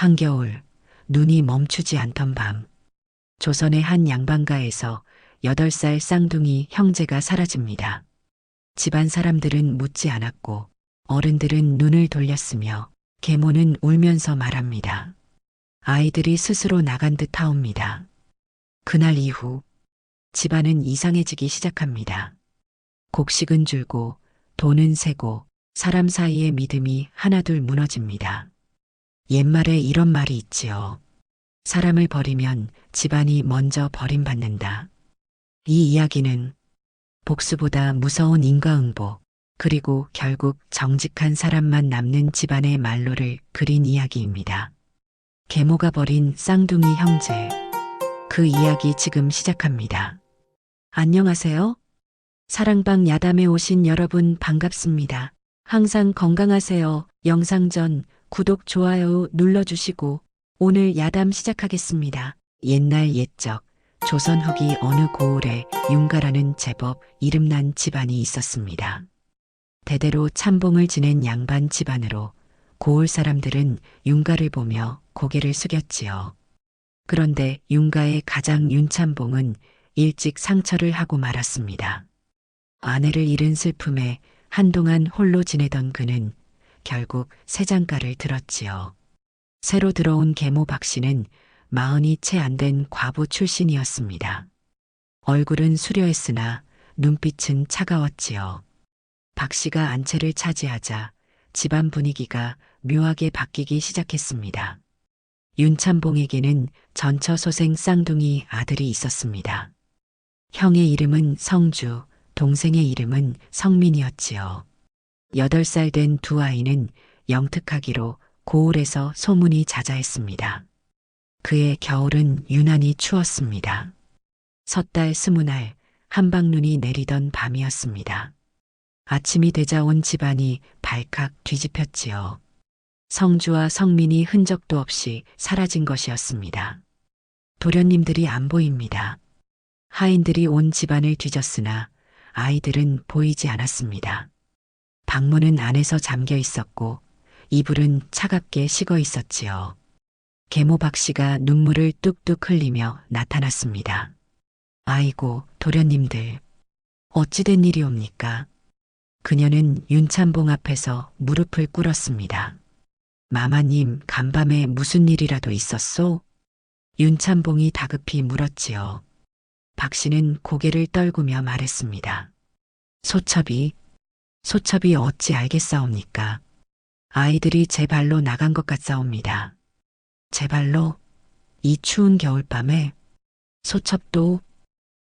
한겨울, 눈이 멈추지 않던 밤. 조선의 한 양반가에서 8살 쌍둥이 형제가 사라집니다. 집안 사람들은 묻지 않았고 어른들은 눈을 돌렸으며 계모는 울면서 말합니다. 아이들이 스스로 나간 듯 하옵니다. 그날 이후 집안은 이상해지기 시작합니다. 곡식은 줄고 돈은 새고 사람 사이의 믿음이 하나둘 무너집니다. 옛말에 이런 말이 있지요. 사람을 버리면 집안이 먼저 버림받는다. 이 이야기는 복수보다 무서운 인과응보, 그리고 결국 정직한 사람만 남는 집안의 말로를 그린 이야기입니다. 계모가 버린 쌍둥이 형제. 그 이야기 지금 시작합니다. 안녕하세요. 사랑방 야담에 오신 여러분 반갑습니다. 항상 건강하세요. 영상 전 구독, 좋아요 눌러주시고 오늘 야담 시작하겠습니다. 옛날 옛적 조선 후기 어느 고을에 윤가라는 제법 이름난 집안이 있었습니다. 대대로 참봉을 지낸 양반 집안으로 고을 사람들은 윤가를 보며 고개를 숙였지요. 그런데 윤가의 가장 윤참봉은 일찍 상처를 하고 말았습니다. 아내를 잃은 슬픔에 한동안 홀로 지내던 그는 결국 새장가를 들었지요. 새로 들어온 계모 박씨는 40이 채 안 된 과부 출신이었습니다. 얼굴은 수려했으나 눈빛은 차가웠지요. 박씨가 안채를 차지하자 집안 분위기가 묘하게 바뀌기 시작했습니다. 윤참봉에게는 전처소생 쌍둥이 아들이 있었습니다. 형의 이름은 성주, 동생의 이름은 성민이었지요. 8살 된 두 아이는 영특하기로 고을에서 소문이 자자했습니다. 그의 겨울은 유난히 추웠습니다. 섣달 20날 한방눈이 내리던 밤이었습니다. 아침이 되자 온 집안이 발칵 뒤집혔지요. 성주와 성민이 흔적도 없이 사라진 것이었습니다. 도련님들이 안 보입니다. 하인들이 온 집안을 뒤졌으나 아이들은 보이지 않았습니다. 방문은 안에서 잠겨 있었고 이불은 차갑게 식어 있었지요. 계모 박씨가 눈물을 뚝뚝 흘리며 나타났습니다. 아이고, 도련님들, 어찌된 일이옵니까? 그녀는 윤참봉 앞에서 무릎을 꿇었습니다. 마마님, 간밤에 무슨 일이라도 있었소? 윤참봉이 다급히 물었지요. 박씨는 고개를 떨구며 말했습니다. 소첩이 어찌 알겠사옵니까? 아이들이 제 발로 나간 것 같사옵니다. 제 발로? 이 추운 겨울밤에? 소첩도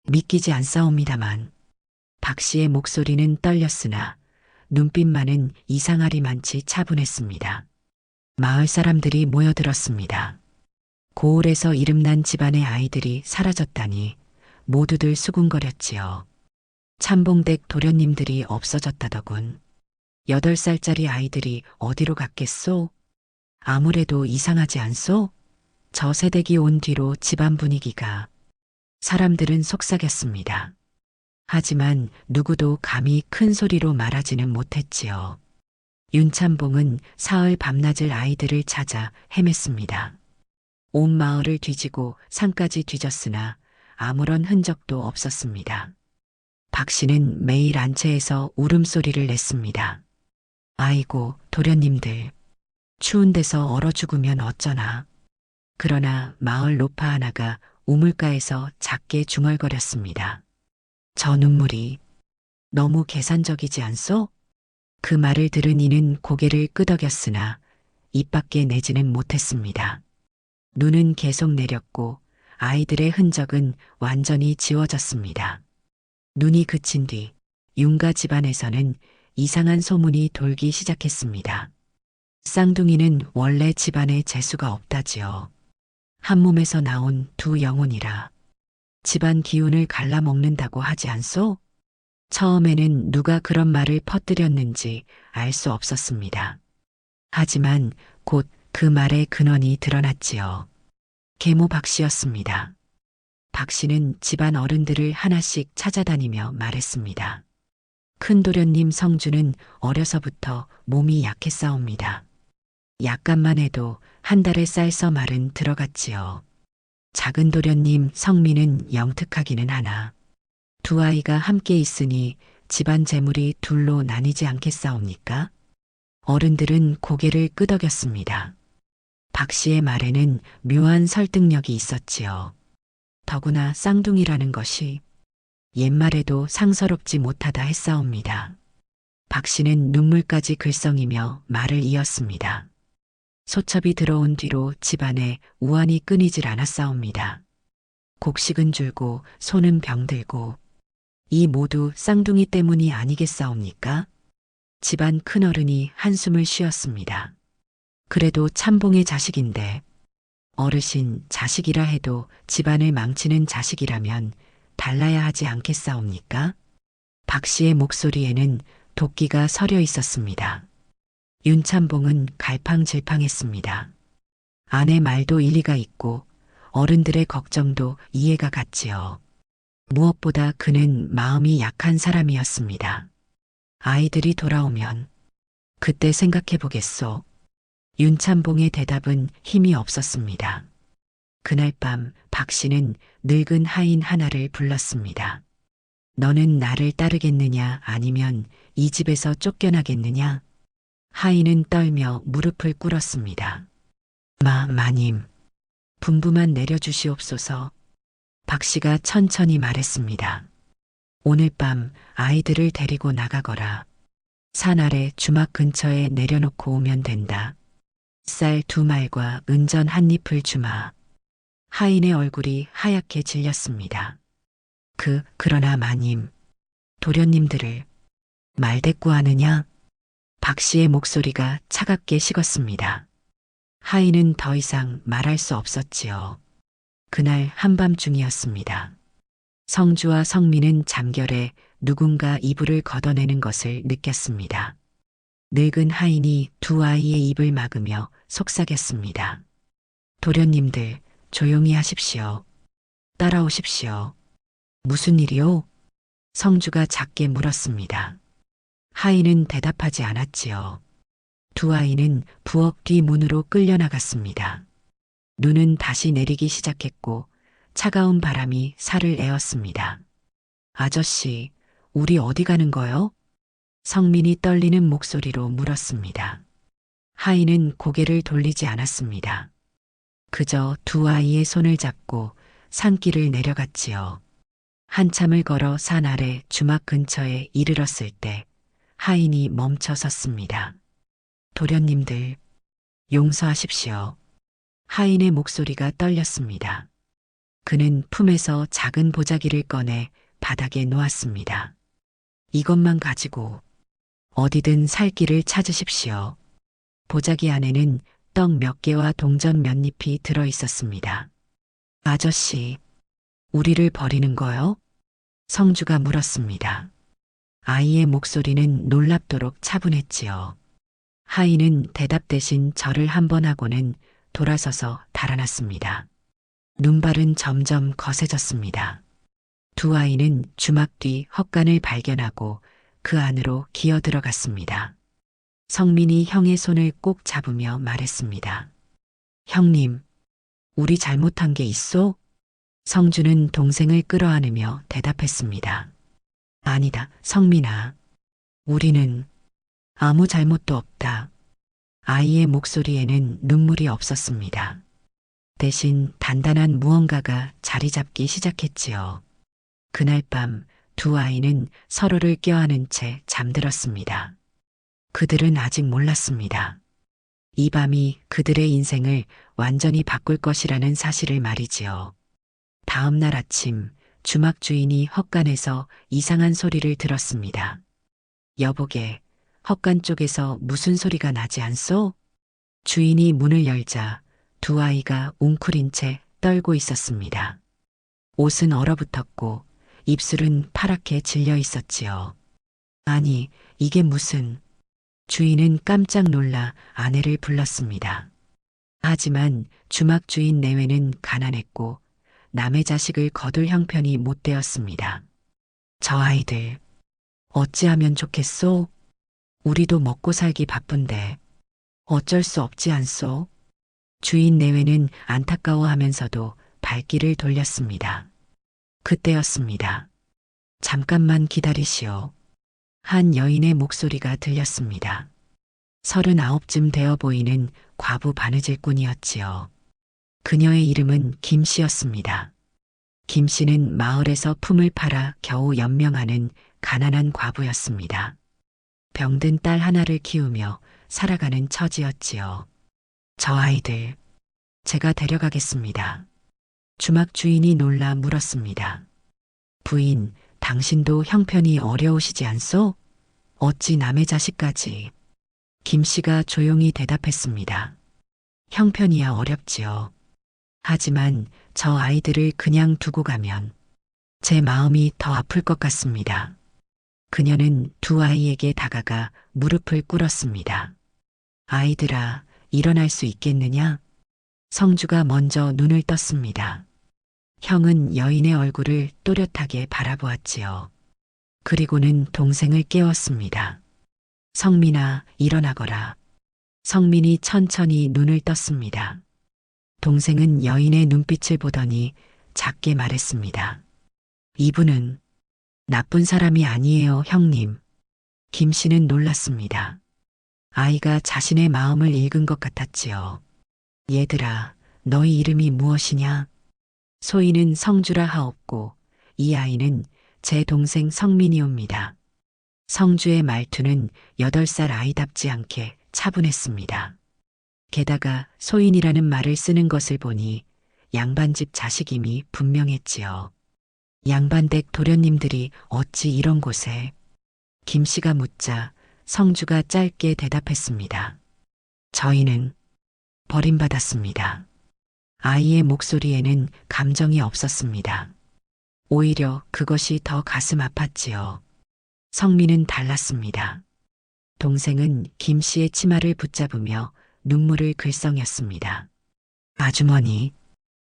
믿기지 않사옵니다만. 박씨의 목소리는 떨렸으나 눈빛만은 이상하리만치 차분했습니다. 마을 사람들이 모여들었습니다. 고을에서 이름난 집안의 아이들이 사라졌다니 모두들 수군거렸지요. 참봉댁 도련님들이 없어졌다더군. 8살짜리 아이들이 어디로 갔겠소? 아무래도 이상하지 않소? 저 새댁이 온 뒤로 집안 분위기가. 사람들은 속삭였습니다. 하지만 누구도 감히 큰 소리로 말하지는 못했지요. 윤참봉은 사흘 밤낮을 아이들을 찾아 헤맸습니다. 온 마을을 뒤지고 산까지 뒤졌으나 아무런 흔적도 없었습니다. 박씨는 매일 안채에서 울음소리를 냈습니다. 아이고, 도련님들, 추운 데서 얼어 죽으면 어쩌나. 그러나 마을 노파 하나가 우물가에서 작게 중얼거렸습니다. 저 눈물이 너무 계산적이지 않소? 그 말을 들은 이는 고개를 끄덕였으나 입 밖에 내지는 못했습니다. 눈은 계속 내렸고 아이들의 흔적은 완전히 지워졌습니다. 눈이 그친 뒤 윤가 집안에서는 이상한 소문이 돌기 시작했습니다. 쌍둥이는 원래 집안에 재수가 없다지요. 한 몸에서 나온 두 영혼이라 집안 기운을 갈라먹는다고 하지 않소? 처음에는 누가 그런 말을 퍼뜨렸는지 알 수 없었습니다. 하지만 곧 그 말의 근원이 드러났지요. 계모 박씨였습니다. 박씨는 집안 어른들을 하나씩 찾아다니며 말했습니다. 큰 도련님 성주는 어려서부터 몸이 약했사옵니다. 약간만 해도 한 달의 쌀서 말은 들어갔지요. 작은 도련님 성미는 영특하기는 하나 두 아이가 함께 있으니 집안 재물이 둘로 나뉘지 않겠사옵니까? 어른들은 고개를 끄덕였습니다. 박 씨의 말에는 묘한 설득력이 있었지요. 더구나 쌍둥이라는 것이 옛말에도 상서롭지 못하다 했사옵니다. 박 씨는 눈물까지 글썽이며 말을 이었습니다. 소첩이 들어온 뒤로 집안에 우환이 끊이질 않았사옵니다. 곡식은 줄고 소는 병들고 이 모두 쌍둥이 때문이 아니겠사옵니까? 집안 큰어른이 한숨을 쉬었습니다. 그래도 참봉의 자식인데 어르신 자식이라 해도 집안을 망치는 자식이라면 달라야 하지 않겠사옵니까? 박 씨의 목소리에는 도끼가 서려 있었습니다. 윤참봉은 갈팡질팡했습니다. 아내 말도 일리가 있고 어른들의 걱정도 이해가 갔지요. 무엇보다 그는 마음이 약한 사람이었습니다. 아이들이 돌아오면 그때 생각해 보겠소. 윤참봉의 대답은 힘이 없었습니다. 그날 밤 박 씨는 늙은 하인 하나를 불렀습니다. 너는 나를 따르겠느냐 아니면 이 집에서 쫓겨나겠느냐? 하인은 떨며 무릎을 꿇었습니다. 마님, 분부만 내려주시옵소서. 박 씨가 천천히 말했습니다. 오늘 밤 아이들을 데리고 나가거라. 산 아래 주막 근처에 내려놓고 오면 된다. 쌀 2말과 은전 1잎을 주마. 하인의 얼굴이 하얗게 질렸습니다. 그러나 마님, 도련님들을 말대꾸하느냐? 박 씨의 목소리가 차갑게 식었습니다. 하인은 더 이상 말할 수 없었지요. 그날 한밤중이었습니다. 성주와 성민은 잠결에 누군가 이불을 걷어내는 것을 느꼈습니다. 늙은 하인이 두 아이의 입을 막으며 속삭였습니다. 도련님들, 조용히 하십시오. 따라오십시오. 무슨 일이요? 성주가 작게 물었습니다. 하인은 대답하지 않았지요. 두 아이는 부엌 뒤 문으로 끌려나갔습니다. 눈은 다시 내리기 시작했고 차가운 바람이 살을 에웠습니다. 아저씨, 우리 어디 가는 거요? 성민이 떨리는 목소리로 물었습니다. 하인은 고개를 돌리지 않았습니다. 그저 두 아이의 손을 잡고 산길을 내려갔지요. 한참을 걸어 산 아래 주막 근처에 이르렀을 때 하인이 멈춰 섰습니다. 도련님들, 용서하십시오. 하인의 목소리가 떨렸습니다. 그는 품에서 작은 보자기를 꺼내 바닥에 놓았습니다. 이것만 가지고 어디든 살 길을 찾으십시오. 보자기 안에는 떡 몇 개와 동전 몇 잎이 들어 있었습니다. 아저씨, 우리를 버리는 거요? 성주가 물었습니다. 아이의 목소리는 놀랍도록 차분했지요. 하인은 대답 대신 절을 한 번 하고는 돌아서서 달아났습니다. 눈발은 점점 거세졌습니다. 두 아이는 주막 뒤 헛간을 발견하고 그 안으로 기어 들어갔습니다. 성민이 형의 손을 꼭 잡으며 말했습니다. 형님, 우리 잘못한 게 있소? 성주는 동생을 끌어안으며 대답했습니다. 아니다, 성민아. 우리는 아무 잘못도 없다. 아이의 목소리에는 눈물이 없었습니다. 대신 단단한 무언가가 자리 잡기 시작했지요. 그날 밤 두 아이는 서로를 껴안은 채 잠들었습니다. 그들은 아직 몰랐습니다. 이 밤이 그들의 인생을 완전히 바꿀 것이라는 사실을 말이지요. 다음 날 아침 주막 주인이 헛간에서 이상한 소리를 들었습니다. 여보게, 헛간 쪽에서 무슨 소리가 나지 않소? 주인이 문을 열자 두 아이가 웅크린 채 떨고 있었습니다. 옷은 얼어붙었고 입술은 파랗게 질려 있었지요. 아니, 이게 무슨... 주인은 깜짝 놀라 아내를 불렀습니다. 하지만 주막 주인 내외는 가난했고 남의 자식을 거둘 형편이 못 되었습니다. 저 아이들, 어찌하면 좋겠소? 우리도 먹고 살기 바쁜데. 어쩔 수 없지 않소? 주인 내외는 안타까워하면서도 발길을 돌렸습니다. 그때였습니다. 잠깐만 기다리시오. 한 여인의 목소리가 들렸습니다. 39쯤 되어 보이는 과부 바느질꾼이었지요. 그녀의 이름은 김씨였습니다. 김씨는 마을에서 품을 팔아 겨우 연명하는 가난한 과부였습니다. 병든 딸 하나를 키우며 살아가는 처지였지요. 저 아이들, 제가 데려가겠습니다. 주막 주인이 놀라 물었습니다. 부인, 당신도 형편이 어려우시지 않소? 어찌 남의 자식까지? 김씨가 조용히 대답했습니다. 형편이야 어렵지요. 하지만 저 아이들을 그냥 두고 가면 제 마음이 더 아플 것 같습니다. 그녀는 두 아이에게 다가가 무릎을 꿇었습니다. 아이들아, 일어날 수 있겠느냐? 성주가 먼저 눈을 떴습니다. 형은 여인의 얼굴을 또렷하게 바라보았지요. 그리고는 동생을 깨웠습니다. 성민아, 일어나거라. 성민이 천천히 눈을 떴습니다. 동생은 여인의 눈빛을 보더니 작게 말했습니다. 이분은 나쁜 사람이 아니에요, 형님. 김씨는 놀랐습니다. 아이가 자신의 마음을 읽은 것 같았지요. 얘들아, 너희 이름이 무엇이냐? 소희는 성주라 하옵고 이 아이는 제 동생 성민이옵니다. 성주의 말투는 8살 아이답지 않게 차분했습니다. 게다가 소인이라는 말을 쓰는 것을 보니 양반집 자식임이 분명했지요. 양반댁 도련님들이 어찌 이런 곳에? 김씨가 묻자 성주가 짧게 대답했습니다. 저희는 버림받았습니다. 아이의 목소리에는 감정이 없었습니다. 오히려 그것이 더 가슴 아팠지요. 성민은 달랐습니다. 동생은 김씨의 치마를 붙잡으며 눈물을 글썽였습니다. 아주머니,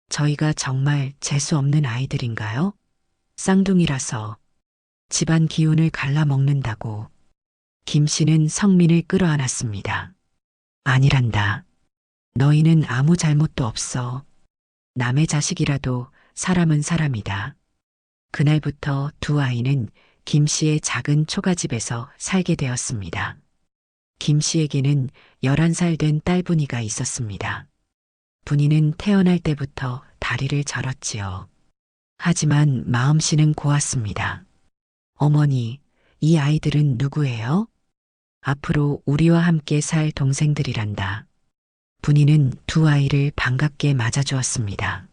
저희가 정말 재수 없는 아이들인가요? 쌍둥이라서 집안 기운을 갈라먹는다고. 김씨는 성민을 끌어안았습니다. 아니란다. 너희는 아무 잘못도 없어. 남의 자식이라도 사람은 사람이다. 그날부터 두 아이는 김씨의 작은 초가집에서 살게 되었습니다. 김씨에게는 11살 된 딸 분이가 있었습니다. 분이는 태어날 때부터 다리를 절었지요. 하지만 마음씨는 고왔습니다. 어머니, 이 아이들은 누구예요? 앞으로 우리와 함께 살 동생들이란다. 분이는 두 아이를 반갑게 맞아주었습니다.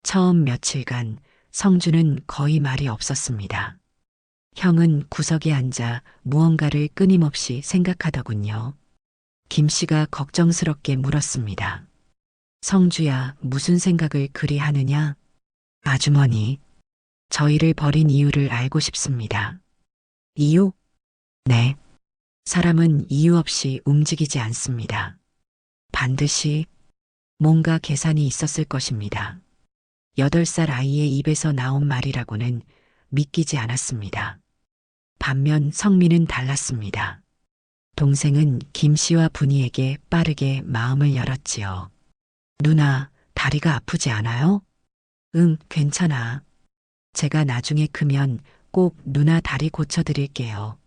처음 며칠간 성주는 거의 말이 없었습니다. 형은 구석에 앉아 무언가를 끊임없이 생각하더군요. 김씨가 걱정스럽게 물었습니다. 성주야, 무슨 생각을 그리 하느냐? 아주머니, 저희를 버린 이유를 알고 싶습니다. 이유? 네. 사람은 이유 없이 움직이지 않습니다. 반드시 뭔가 계산이 있었을 것입니다. 8살 아이의 입에서 나온 말이라고는 믿기지 않았습니다. 반면 성민은 달랐습니다. 동생은 김씨와 분이에게 빠르게 마음을 열었지요. 누나, 다리가 아프지 않아요? 응, 괜찮아. 제가 나중에 크면 꼭 누나 다리 고쳐드릴게요.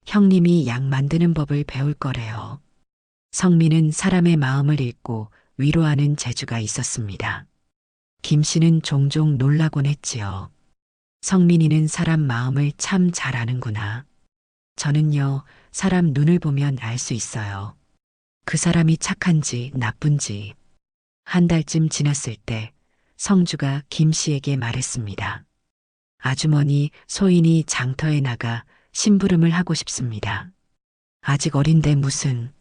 형님이 약 만드는 법을 배울 거래요. 성민은 사람의 마음을 읽고 위로하는 재주가 있었습니다. 김씨는 종종 놀라곤 했지요. 성민이는 사람 마음을 참 잘 아는구나. 저는요, 사람 눈을 보면 알 수 있어요. 그 사람이 착한지 나쁜지. 한 달쯤 지났을 때 성주가 김씨에게 말했습니다. 아주머니, 소인이 장터에 나가 심부름을 하고 싶습니다. 아직 어린데 무슨...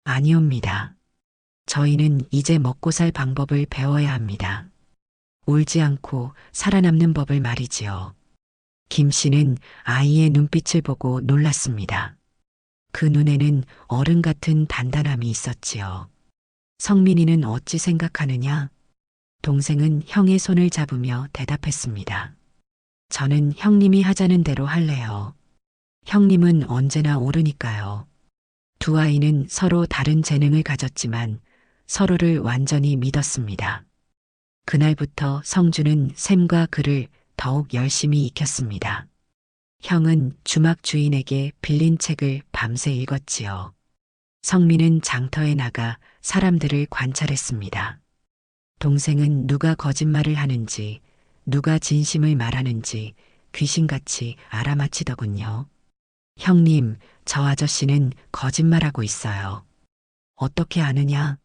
아니옵니다. 저희는 이제 먹고 살 방법을 배워야 합니다. 울지 않고 살아남는 법을 말이지요. 김씨는 아이의 눈빛을 보고 놀랐습니다. 그 눈에는 어른 같은 단단함이 있었지요. 성민이는 어찌 생각하느냐? 동생은 형의 손을 잡으며 대답했습니다. 저는 형님이 하자는 대로 할래요. 형님은 언제나 옳으니까요. 두 아이는 서로 다른 재능을 가졌지만 서로를 완전히 믿었습니다. 그날부터 성주는 셈과 글을 더욱 열심히 익혔습니다. 형은 주막 주인에게 빌린 책을 밤새 읽었지요. 성민은 장터에 나가 사람들을 관찰했습니다. 동생은 누가 거짓말을 하는지, 누가 진심을 말하는지 귀신같이 알아맞히더군요. 형님, 저 아저씨는 거짓말하고 있어요. 어떻게 아느냐?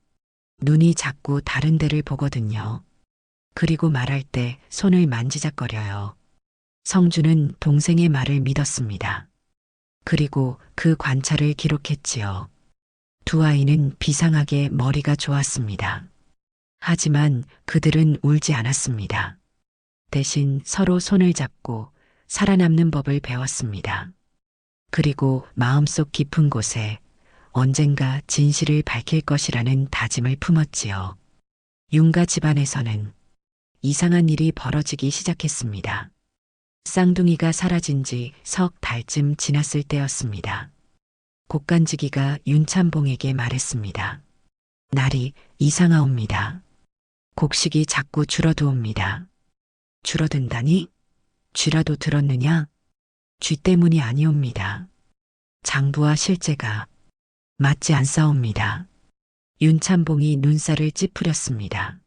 눈이 자꾸 다른 데를 보거든요. 그리고 말할 때 손을 만지작거려요. 성주는 동생의 말을 믿었습니다. 그리고 그 관찰을 기록했지요. 두 아이는 비상하게 머리가 좋았습니다. 하지만 그들은 울지 않았습니다. 대신 서로 손을 잡고 살아남는 법을 배웠습니다. 그리고 마음속 깊은 곳에 언젠가 진실을 밝힐 것이라는 다짐을 품었지요. 윤가 집안에서는 이상한 일이 벌어지기 시작했습니다. 쌍둥이가 사라진 지 석 달쯤 지났을 때였습니다. 곡간지기가 윤참봉에게 말했습니다. 날이 이상하옵니다. 곡식이 자꾸 줄어드옵니다. 줄어든다니? 쥐라도 들었느냐? 쥐 때문이 아니옵니다. 장부와 실제가 맞지 않사옵니다. 윤참봉이 눈살을 찌푸렸습니다.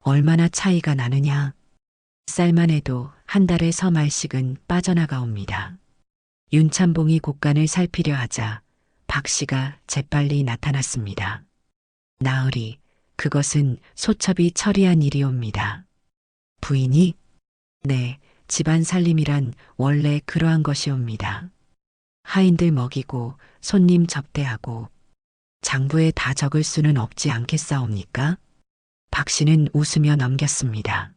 얼마나 차이가 나느냐? 쌀만 해도 한 달에 서말씩은 빠져나가옵니다. 윤참봉이 곡간을 살피려 하자 박 씨가 재빨리 나타났습니다. 나으리, 그것은 소첩이 처리한 일이옵니다. 부인이? 네, 집안 살림이란 원래 그러한 것이옵니다. 하인들 먹이고 손님 접대하고 장부에 다 적을 수는 없지 않겠사옵니까? 박 씨는 웃으며 넘겼습니다.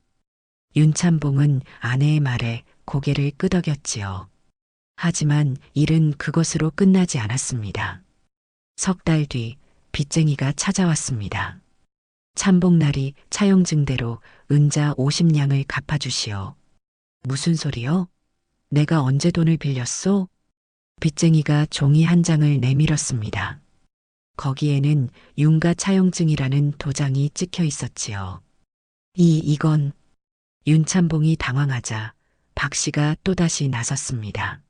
윤참봉은 아내의 말에 고개를 끄덕였지요. 하지만 일은 그것으로 끝나지 않았습니다. 석 달 뒤 빚쟁이가 찾아왔습니다. 참봉날이 차용증대로 은자 50냥을 갚아주시오. 무슨 소리요? 내가 언제 돈을 빌렸소? 빚쟁이가 종이 한 장을 내밀었습니다. 거기에는 윤가 차용증이라는 도장이 찍혀 있었지요. 이건 윤참봉이 당황하자 박 씨가 또다시 나섰습니다.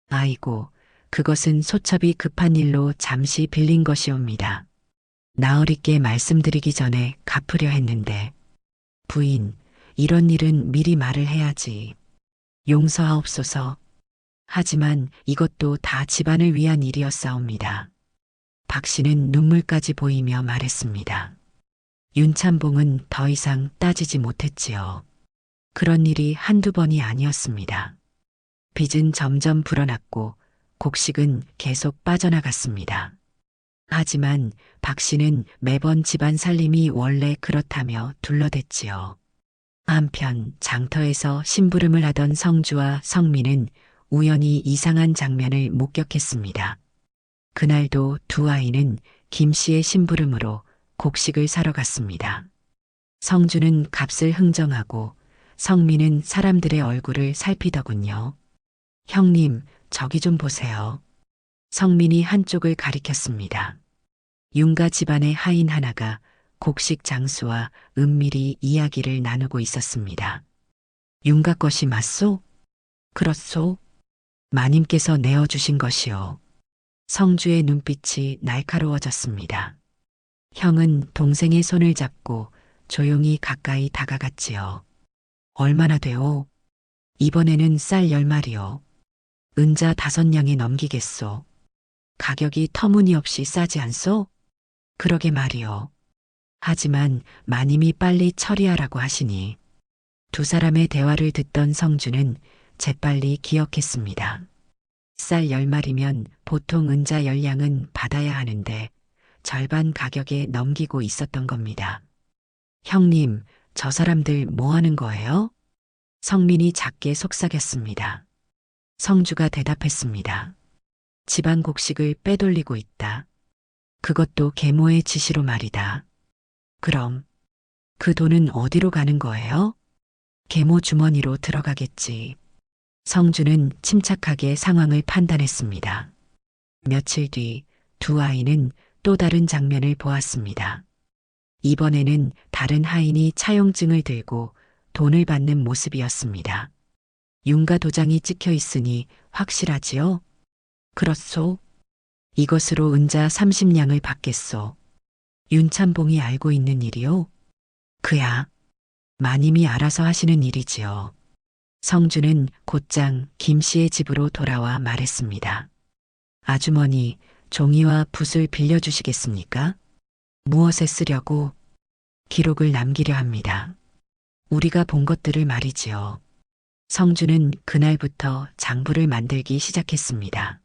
아이고, 그것은 소첩이 급한 일로 잠시 빌린 것이옵니다. 나으리께 말씀드리기 전에 갚으려 했는데. 부인, 이런 일은 미리 말을 해야지. 용서하옵소서. 하지만 이것도 다 집안을 위한 일이었사옵니다. 박 씨는 눈물까지 보이며 말했습니다. 윤참봉은 더 이상 따지지 못했지요. 그런 일이 한두 번이 아니었습니다. 빚은 점점 불어났고 곡식은 계속 빠져나갔습니다. 하지만 박 씨는 매번 집안 살림이 원래 그렇다며 둘러댔지요. 한편 장터에서 심부름을 하던 성주와 성민은 우연히 이상한 장면을 목격했습니다. 그날도 두 아이는 김 씨의 심부름으로 곡식을 사러 갔습니다. 성주는 값을 흥정하고 성민은 사람들의 얼굴을 살피더군요. 형님, 저기 좀 보세요. 성민이 한쪽을 가리켰습니다. 윤가 집안의 하인 하나가 곡식 장수와 은밀히 이야기를 나누고 있었습니다. 윤가 것이 맞소? 그렇소? 마님께서 내어주신 것이요. 성주의 눈빛이 날카로워졌습니다. 형은 동생의 손을 잡고 조용히 가까이 다가갔지요. 얼마나 돼요? 이번에는 쌀 10마리요. 은자 5냥에 넘기겠소. 가격이 터무니없이 싸지 않소? 그러게 말이요. 하지만 마님이 빨리 처리하라고 하시니. 두 사람의 대화를 듣던 성주는 재빨리 기억했습니다. 쌀 10마리면 보통 은자 10냥은 받아야 하는데 절반 가격에 넘기고 있었던 겁니다. 형님, 저 사람들 뭐 하는 거예요? 성민이 작게 속삭였습니다. 성주가 대답했습니다. 집안 곡식을 빼돌리고 있다. 그것도 계모의 지시로 말이다. 그럼 그 돈은 어디로 가는 거예요? 계모 주머니로 들어가겠지. 성주는 침착하게 상황을 판단했습니다. 며칠 뒤 두 아이는 또 다른 장면을 보았습니다. 이번에는 다른 하인이 차용증을 들고 돈을 받는 모습이었습니다. 윤가 도장이 찍혀 있으니 확실하지요? 그렇소. 이것으로 은자 30냥을 받겠소. 윤참봉이 알고 있는 일이요? 그야 마님이 알아서 하시는 일이지요. 성주는 곧장 김 씨의 집으로 돌아와 말했습니다. 아주머니, 종이와 붓을 빌려주시겠습니까? 무엇에 쓰려고? 기록을 남기려 합니다. 우리가 본 것들을 말이지요. 성주는 그날부터 장부를 만들기 시작했습니다.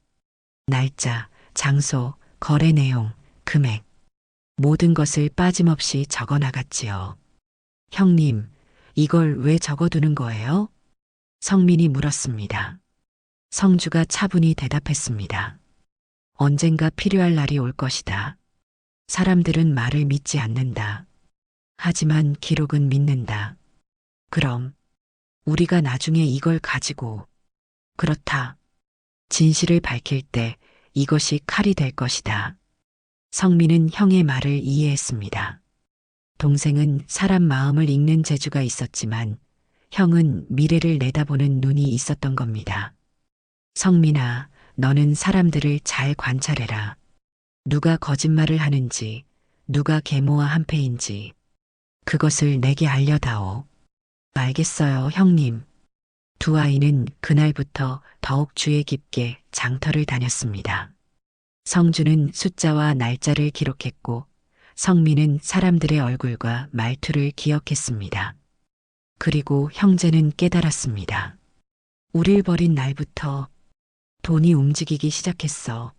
날짜, 장소, 거래 내용, 금액, 모든 것을 빠짐없이 적어 나갔지요. 형님, 이걸 왜 적어두는 거예요? 성민이 물었습니다. 성주가 차분히 대답했습니다. 언젠가 필요할 날이 올 것이다. 사람들은 말을 믿지 않는다. 하지만 기록은 믿는다. 그럼 우리가 나중에 이걸 가지고 그렇다. 진실을 밝힐 때 이것이 칼이 될 것이다. 성민은 형의 말을 이해했습니다. 동생은 사람 마음을 읽는 재주가 있었지만 형은 미래를 내다보는 눈이 있었던 겁니다. 성민아, 너는 사람들을 잘 관찰해라. 누가 거짓말을 하는지, 누가 계모와 한패인지, 그것을 내게 알려다오. 알겠어요, 형님. 두 아이는 그날부터 더욱 주의 깊게 장터를 다녔습니다. 성주는 숫자와 날짜를 기록했고, 성민은 사람들의 얼굴과 말투를 기억했습니다. 그리고 형제는 깨달았습니다. 우릴 버린 날부터 돈이 움직이기 시작했어.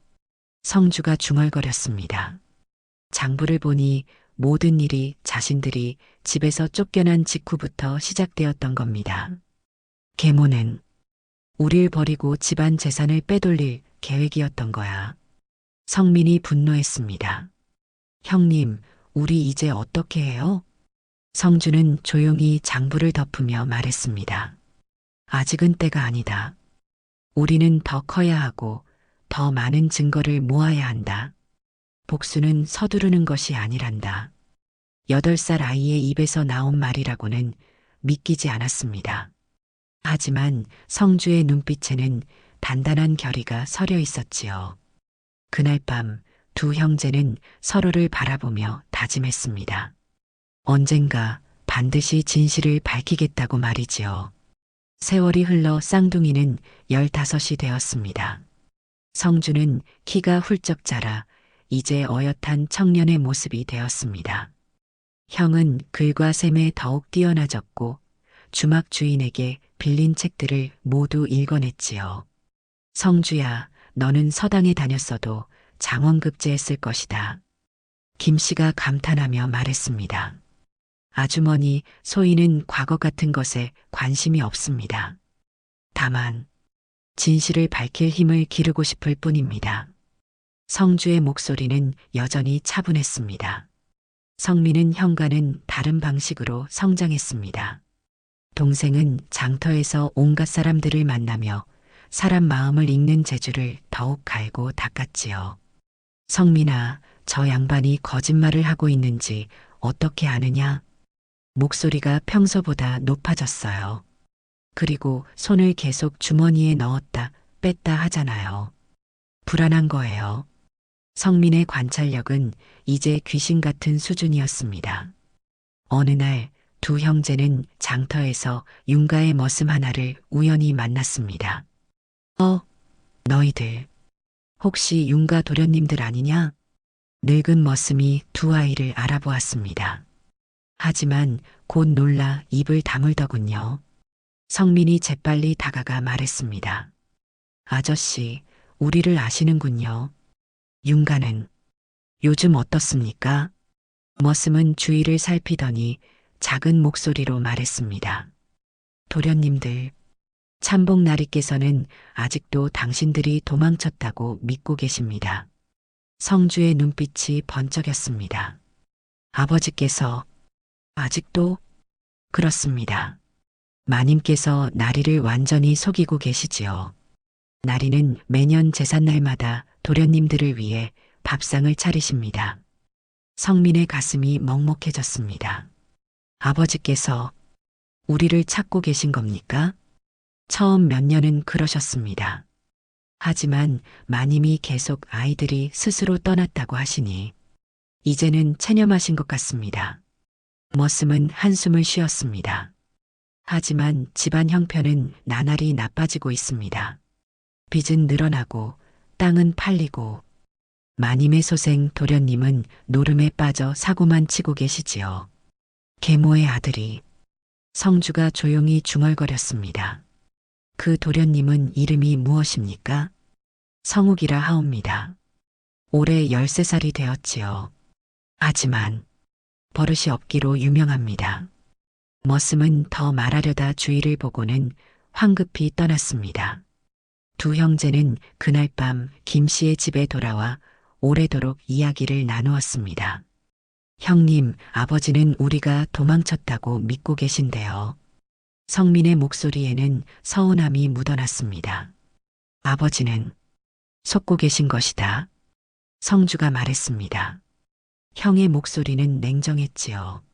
성주가 중얼거렸습니다. 장부를 보니 모든 일이 자신들이 집에서 쫓겨난 직후부터 시작되었던 겁니다. 계모는 우릴 버리고 집안 재산을 빼돌릴 계획이었던 거야. 성민이 분노했습니다. 형님, 우리 이제 어떻게 해요? 성주는 조용히 장부를 덮으며 말했습니다. 아직은 때가 아니다. 우리는 더 커야 하고 더 많은 증거를 모아야 한다. 복수는 서두르는 것이 아니란다. 8살 아이의 입에서 나온 말이라고는 믿기지 않았습니다. 하지만 성주의 눈빛에는 단단한 결의가 서려 있었지요. 그날 밤 두 형제는 서로를 바라보며 다짐했습니다. 언젠가 반드시 진실을 밝히겠다고 말이지요. 세월이 흘러 쌍둥이는 15이 되었습니다. 성주는 키가 훌쩍 자라 이제 어엿한 청년의 모습이 되었습니다. 형은 글과 셈에 더욱 뛰어나졌고 주막 주인에게 빌린 책들을 모두 읽어냈지요. 성주야, 너는 서당에 다녔어도 장원급제했을 것이다. 김 씨가 감탄하며 말했습니다. 아주머니, 소인은 과거 같은 것에 관심이 없습니다. 다만 진실을 밝힐 힘을 기르고 싶을 뿐입니다. 성주의 목소리는 여전히 차분했습니다. 성민은 형과는 다른 방식으로 성장했습니다. 동생은 장터에서 온갖 사람들을 만나며 사람 마음을 읽는 재주를 더욱 갈고 닦았지요. 성민아, 저 양반이 거짓말을 하고 있는지 어떻게 아느냐? 목소리가 평소보다 높아졌어요. 그리고 손을 계속 주머니에 넣었다 뺐다 하잖아요. 불안한 거예요. 성민의 관찰력은 이제 귀신 같은 수준이었습니다. 어느 날 두 형제는 장터에서 윤가의 머슴 하나를 우연히 만났습니다. 너희들 혹시 윤가 도련님들 아니냐? 늙은 머슴이 두 아이를 알아보았습니다. 하지만 곧 놀라 입을 다물더군요. 성민이 재빨리 다가가 말했습니다. 아저씨, 우리를 아시는군요. 윤가는 요즘 어떻습니까? 머슴은 주위를 살피더니 작은 목소리로 말했습니다. 도련님들, 참복나리께서는 아직도 당신들이 도망쳤다고 믿고 계십니다. 성주의 눈빛이 번쩍였습니다. 아버지께서 아직도? 그렇습니다. 마님께서 나리를 완전히 속이고 계시지요. 나리는 매년 제삿날마다 도련님들을 위해 밥상을 차리십니다. 성민의 가슴이 먹먹해졌습니다. 아버지께서 우리를 찾고 계신 겁니까? 처음 몇 년은 그러셨습니다. 하지만 마님이 계속 아이들이 스스로 떠났다고 하시니 이제는 체념하신 것 같습니다. 머슴은 한숨을 쉬었습니다. 하지만 집안 형편은 나날이 나빠지고 있습니다. 빚은 늘어나고 땅은 팔리고 마님의 소생 도련님은 노름에 빠져 사고만 치고 계시지요. 계모의 아들이 성주가 조용히 중얼거렸습니다. 그 도련님은 이름이 무엇입니까? 성욱이라 하옵니다. 올해 13살이 되었지요. 하지만 버릇이 없기로 유명합니다. 머슴은 더 말하려다 주위를 보고는 황급히 떠났습니다. 두 형제는 그날 밤 김 씨의 집에 돌아와 오래도록 이야기를 나누었습니다. 형님, 아버지는 우리가 도망쳤다고 믿고 계신데요. 성민의 목소리에는 서운함이 묻어났습니다. 아버지는 속고 계신 것이다. 성주가 말했습니다. 형의 목소리는 냉정했지요.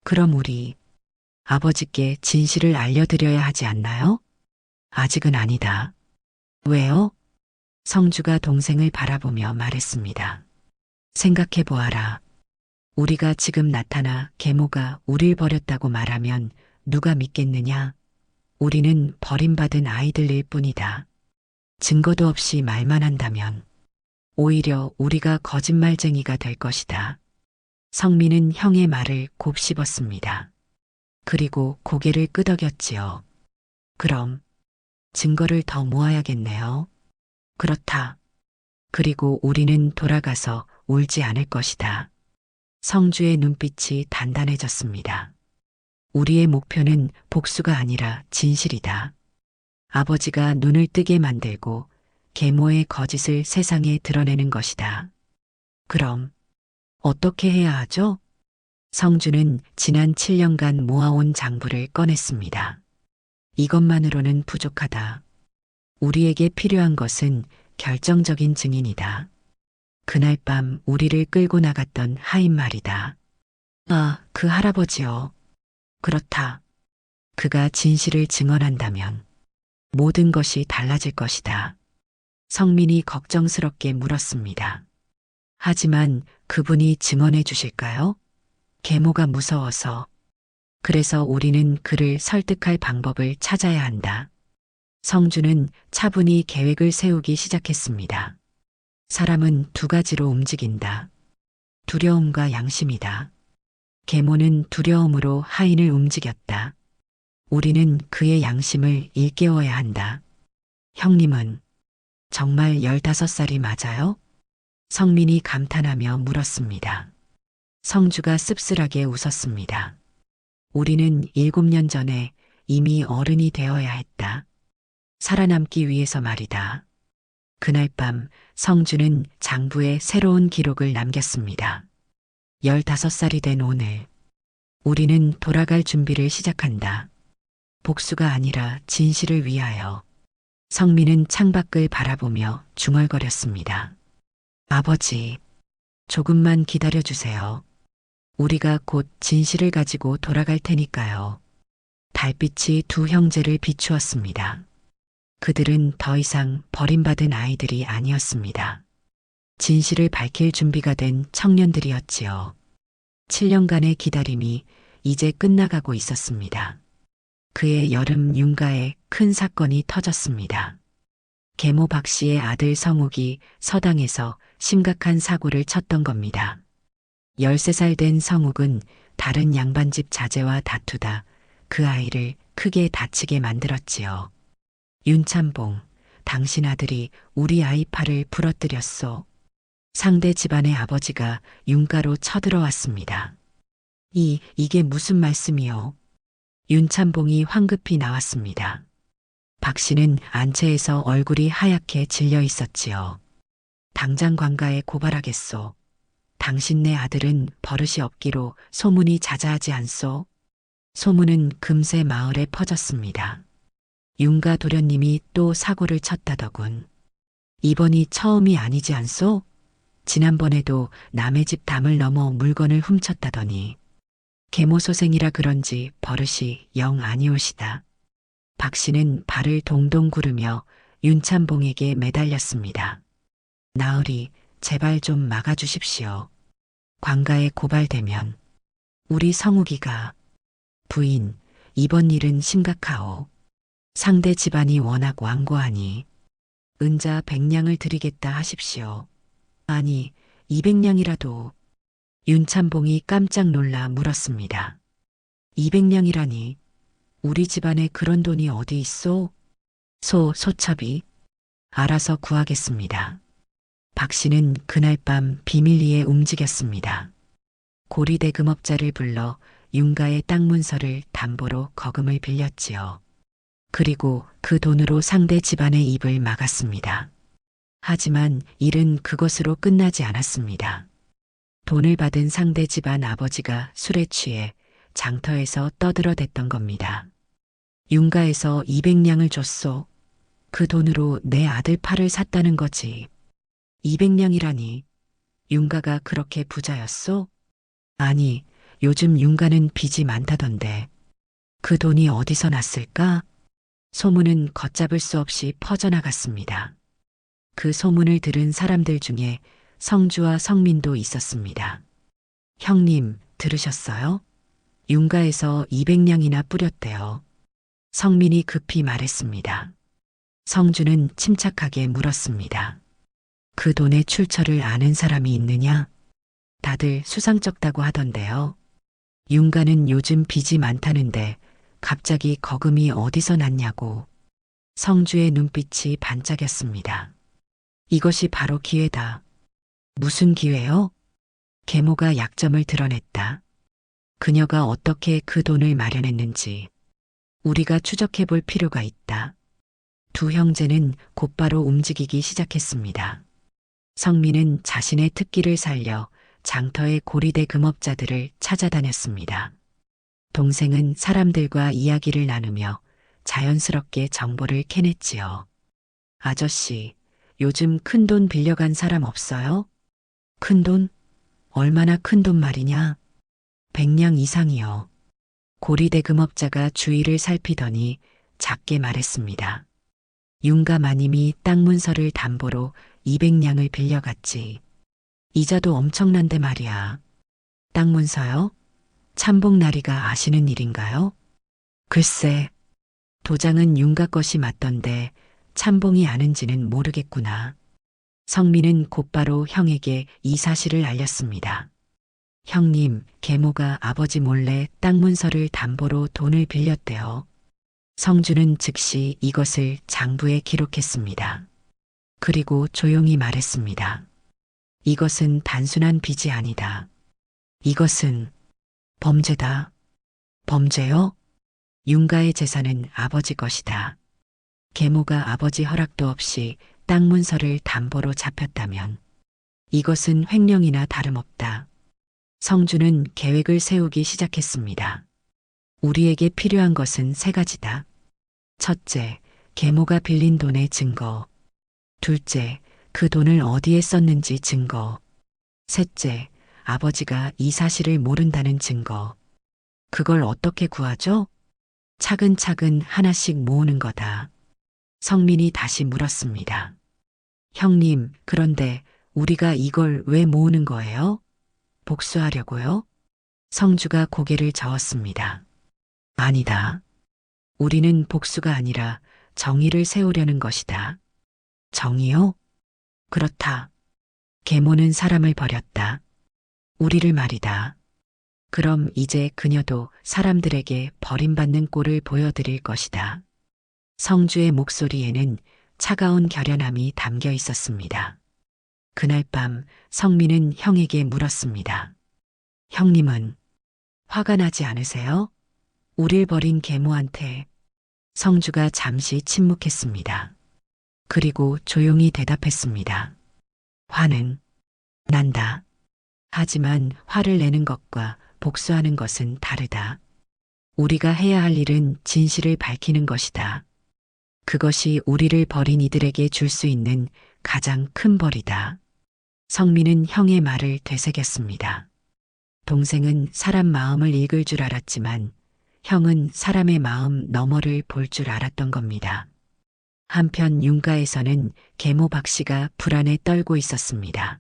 그럼 우리 아버지께 진실을 알려드려야 하지 않나요? 아직은 아니다. 왜요? 성주가 동생을 바라보며 말했습니다. 생각해 보아라. 우리가 지금 나타나 계모가 우릴 버렸다고 말하면 누가 믿겠느냐? 우리는 버림받은 아이들일 뿐이다. 증거도 없이 말만 한다면 오히려 우리가 거짓말쟁이가 될 것이다. 성민은 형의 말을 곱씹었습니다. 그리고 고개를 끄덕였지요. 그럼 증거를 더 모아야겠네요. 그렇다. 그리고 우리는 돌아가서 울지 않을 것이다. 성주의 눈빛이 단단해졌습니다. 우리의 목표는 복수가 아니라 진실이다. 아버지가 눈을 뜨게 만들고 계모의 거짓을 세상에 드러내는 것이다. 그럼 어떻게 해야 하죠? 성주는 지난 7년간 모아온 장부를 꺼냈습니다. 이것만으로는 부족하다. 우리에게 필요한 것은 결정적인 증인이다. 그날 밤 우리를 끌고 나갔던 하인 말이다. 아, 그 할아버지요. 그렇다. 그가 진실을 증언한다면 모든 것이 달라질 것이다. 성민이 걱정스럽게 물었습니다. 하지만 그분이 증언해 주실까요? 계모가 무서워서. 그래서 우리는 그를 설득할 방법을 찾아야 한다. 성주는 차분히 계획을 세우기 시작했습니다. 사람은 두 가지로 움직인다. 두려움과 양심이다. 계모는 두려움으로 하인을 움직였다. 우리는 그의 양심을 일깨워야 한다. 형님은 정말 15살이 맞아요? 성민이 감탄하며 물었습니다. 성주가 씁쓸하게 웃었습니다. 우리는 7년 전에 이미 어른이 되어야 했다. 살아남기 위해서 말이다. 그날 밤 성주는 장부에 새로운 기록을 남겼습니다. 15살이 된 오늘, 우리는 돌아갈 준비를 시작한다. 복수가 아니라 진실을 위하여. 성민은 창밖을 바라보며 중얼거렸습니다. 아버지, 조금만 기다려주세요. 우리가 곧 진실을 가지고 돌아갈 테니까요. 달빛이 두 형제를 비추었습니다. 그들은 더 이상 버림받은 아이들이 아니었습니다. 진실을 밝힐 준비가 된 청년들이었지요. 7년간의 기다림이 이제 끝나가고 있었습니다. 그의 여름 윤가에 큰 사건이 터졌습니다. 계모 박 씨의 아들 성욱이 서당에서 심각한 사고를 쳤던 겁니다. 13살 된 성욱은 다른 양반집 자제와 다투다 그 아이를 크게 다치게 만들었지요. 윤참봉, 당신 아들이 우리 아이 팔을 부러뜨렸소. 상대 집안의 아버지가 윤가로 쳐들어왔습니다. 이게 무슨 말씀이요? 윤참봉이 황급히 나왔습니다. 박 씨는 안채에서 얼굴이 하얗게 질려 있었지요. 당장 관가에 고발하겠소. 당신네 아들은 버릇이 없기로 소문이 자자하지 않소? 소문은 금세 마을에 퍼졌습니다. 윤가 도련님이 또 사고를 쳤다더군. 이번이 처음이 아니지 않소? 지난번에도 남의 집 담을 넘어 물건을 훔쳤다더니 계모소생이라 그런지 버릇이 영 아니오시다. 박 씨는 발을 동동 구르며 윤참봉에게 매달렸습니다. 나으리, 제발 좀 막아주십시오. 관가에 고발되면 우리 성욱이가 부인, 이번 일은 심각하오. 상대 집안이 워낙 완고하니 은자 100냥을 드리겠다 하십시오. 아니, 200냥이라도. 윤참봉이 깜짝 놀라 물었습니다. 200냥이라니 우리 집안에 그런 돈이 어디 있소? 소첩이 알아서 구하겠습니다. 박 씨는 그날 밤 비밀리에 움직였습니다. 고리대 금업자를 불러 윤가의 땅 문서를 담보로 거금을 빌렸지요. 그리고 그 돈으로 상대 집안의 입을 막았습니다. 하지만 일은 그것으로 끝나지 않았습니다. 돈을 받은 상대 집안 아버지가 술에 취해 장터에서 떠들어댔던 겁니다. 윤가에서 200냥을 줬소. 그 돈으로 내 아들 팔을 샀다는 거지. 200냥이라니. 윤가가 그렇게 부자였소? 아니, 요즘 윤가는 빚이 많다던데. 그 돈이 어디서 났을까? 소문은 걷잡을 수 없이 퍼져나갔습니다. 그 소문을 들은 사람들 중에 성주와 성민도 있었습니다. 형님, 들으셨어요? 윤가에서 200냥이나 뿌렸대요. 성민이 급히 말했습니다. 성주는 침착하게 물었습니다. 그 돈의 출처를 아는 사람이 있느냐? 다들 수상쩍다고 하던데요. 윤가는 요즘 빚이 많다는데 갑자기 거금이 어디서 났냐고. 성주의 눈빛이 반짝였습니다. 이것이 바로 기회다. 무슨 기회요? 계모가 약점을 드러냈다. 그녀가 어떻게 그 돈을 마련했는지 우리가 추적해 볼 필요가 있다. 두 형제는 곧바로 움직이기 시작했습니다. 성민은 자신의 특기를 살려 장터의 고리대 금업자들을 찾아다녔습니다. 동생은 사람들과 이야기를 나누며 자연스럽게 정보를 캐냈지요. 아저씨, 요즘 큰돈 빌려간 사람 없어요? 큰돈? 얼마나 큰 돈 말이냐? 100냥 이상이요. 고리대 금업자가 주위를 살피더니 작게 말했습니다. 윤가 마님이 땅 문서를 담보로 200냥을 빌려갔지. 이자도 엄청난데 말이야. 땅 문서요? 참봉나리가 아시는 일인가요? 글쎄, 도장은 윤가 것이 맞던데 참봉이 아는지는 모르겠구나. 성민은 곧바로 형에게 이 사실을 알렸습니다. 형님, 계모가 아버지 몰래 땅 문서를 담보로 돈을 빌렸대요. 성주는 즉시 이것을 장부에 기록했습니다. 그리고 조용히 말했습니다. 이것은 단순한 빚이 아니다. 이것은 범죄다. 범죄요? 윤가의 재산은 아버지 것이다. 계모가 아버지 허락도 없이 땅 문서를 담보로 잡혔다면 이것은 횡령이나 다름없다. 성주는 계획을 세우기 시작했습니다. 우리에게 필요한 것은 세 가지다. 첫째, 계모가 빌린 돈의 증거. 둘째, 그 돈을 어디에 썼는지 증거. 셋째, 아버지가 이 사실을 모른다는 증거. 그걸 어떻게 구하죠? 차근차근 하나씩 모으는 거다. 성민이 다시 물었습니다. 형님, 그런데 우리가 이걸 왜 모으는 거예요? 복수하려고요? 성주가 고개를 저었습니다. 아니다. 우리는 복수가 아니라 정의를 세우려는 것이다. 정의요? 그렇다. 계모는 사람을 버렸다. 우리를 말이다. 그럼 이제 그녀도 사람들에게 버림받는 꼴을 보여드릴 것이다. 성주의 목소리에는 차가운 결연함이 담겨 있었습니다. 그날 밤 성민은 형에게 물었습니다. 형님은 화가 나지 않으세요? 우릴 버린 계모한테. 성주가 잠시 침묵했습니다. 그리고 조용히 대답했습니다. 화는 난다. 하지만 화를 내는 것과 복수하는 것은 다르다. 우리가 해야 할 일은 진실을 밝히는 것이다. 그것이 우리를 버린 이들에게 줄 수 있는 가장 큰 벌이다. 성민은 형의 말을 되새겼습니다. 동생은 사람 마음을 읽을 줄 알았지만 형은 사람의 마음 너머를 볼 줄 알았던 겁니다. 한편 윤가에서는 계모 박 씨가 불안에 떨고 있었습니다.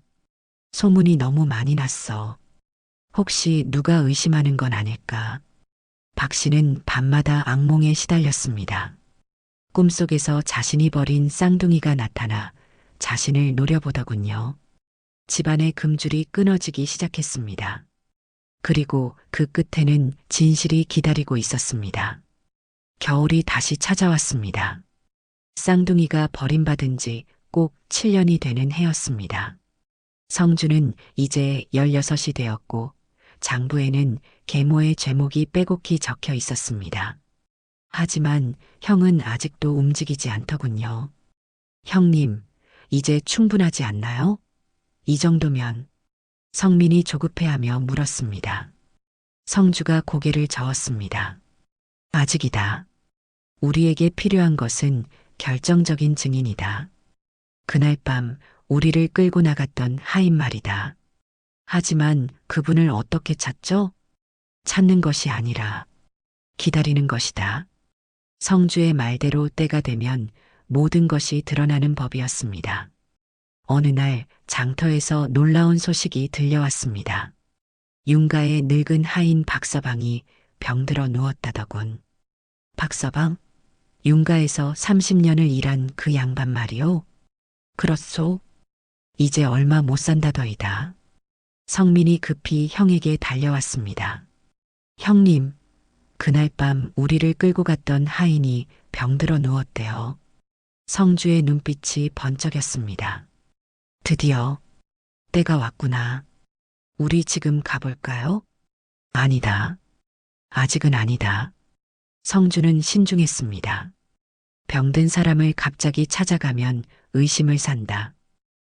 소문이 너무 많이 났어. 혹시 누가 의심하는 건 아닐까? 박 씨는 밤마다 악몽에 시달렸습니다. 꿈속에서 자신이 버린 쌍둥이가 나타나 자신을 노려보더군요. 집안의 금줄이 끊어지기 시작했습니다. 그리고 그 끝에는 진실이 기다리고 있었습니다. 겨울이 다시 찾아왔습니다. 쌍둥이가 버림받은 지 꼭 7년이 되는 해였습니다. 성주는 이제 16이 되었고 장부에는 계모의 제목이 빼곡히 적혀 있었습니다. 하지만 형은 아직도 움직이지 않더군요. 형님, 이제 충분하지 않나요? 이 정도면 성민이 조급해하며 물었습니다. 성주가 고개를 저었습니다. 아직이다. 우리에게 필요한 것은 결정적인 증인이다. 그날 밤 우리를 끌고 나갔던 하인 말이다. 하지만 그분을 어떻게 찾죠? 찾는 것이 아니라 기다리는 것이다. 성주의 말대로 때가 되면 모든 것이 드러나는 법이었습니다. 어느 날 장터에서 놀라운 소식이 들려왔습니다. 윤가의 늙은 하인 박서방이 병들어 누웠다더군. 박서방? 윤가에서 30년을 일한 그 양반 말이오? 그렇소? 이제 얼마 못 산다더이다. 성민이 급히 형에게 달려왔습니다. 형님, 그날 밤 우리를 끌고 갔던 하인이 병들어 누웠대요. 성주의 눈빛이 번쩍였습니다. 드디어 때가 왔구나. 우리 지금 가볼까요? 아니다. 아직은 아니다. 성주는 신중했습니다. 병든 사람을 갑자기 찾아가면 의심을 산다.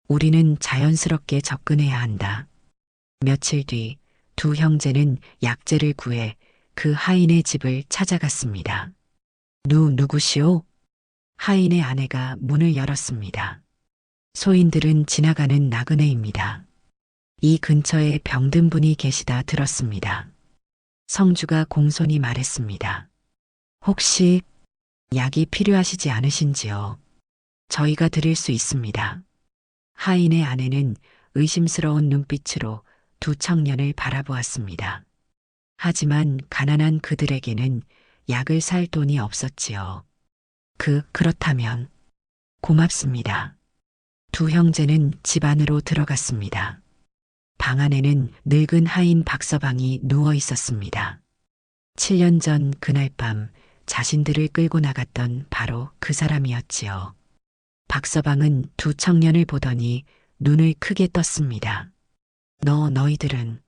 우리는 자연스럽게 접근해야 한다. 며칠 뒤 두 형제는 약재를 구해 그 하인의 집을 찾아갔습니다. 누구시오? 하인의 아내가 문을 열었습니다. 소인들은 지나가는 나그네입니다. 이 근처에 병든 분이 계시다 들었습니다. 성주가 공손히 말했습니다. 혹시 약이 필요하시지 않으신지요? 저희가 드릴 수 있습니다. 하인의 아내는 의심스러운 눈빛으로 두 청년을 바라보았습니다. 하지만 가난한 그들에게는 약을 살 돈이 없었지요. 그렇다면 고맙습니다. 두 형제는 집 안으로 들어갔습니다. 방 안에는 늙은 하인 박서방이 누워 있었습니다. 7년 전 그날 밤 자신들을 끌고 나갔던 바로 그 사람이었지요. 박서방은 두 청년을 보더니 눈을 크게 떴습니다. 너희들은?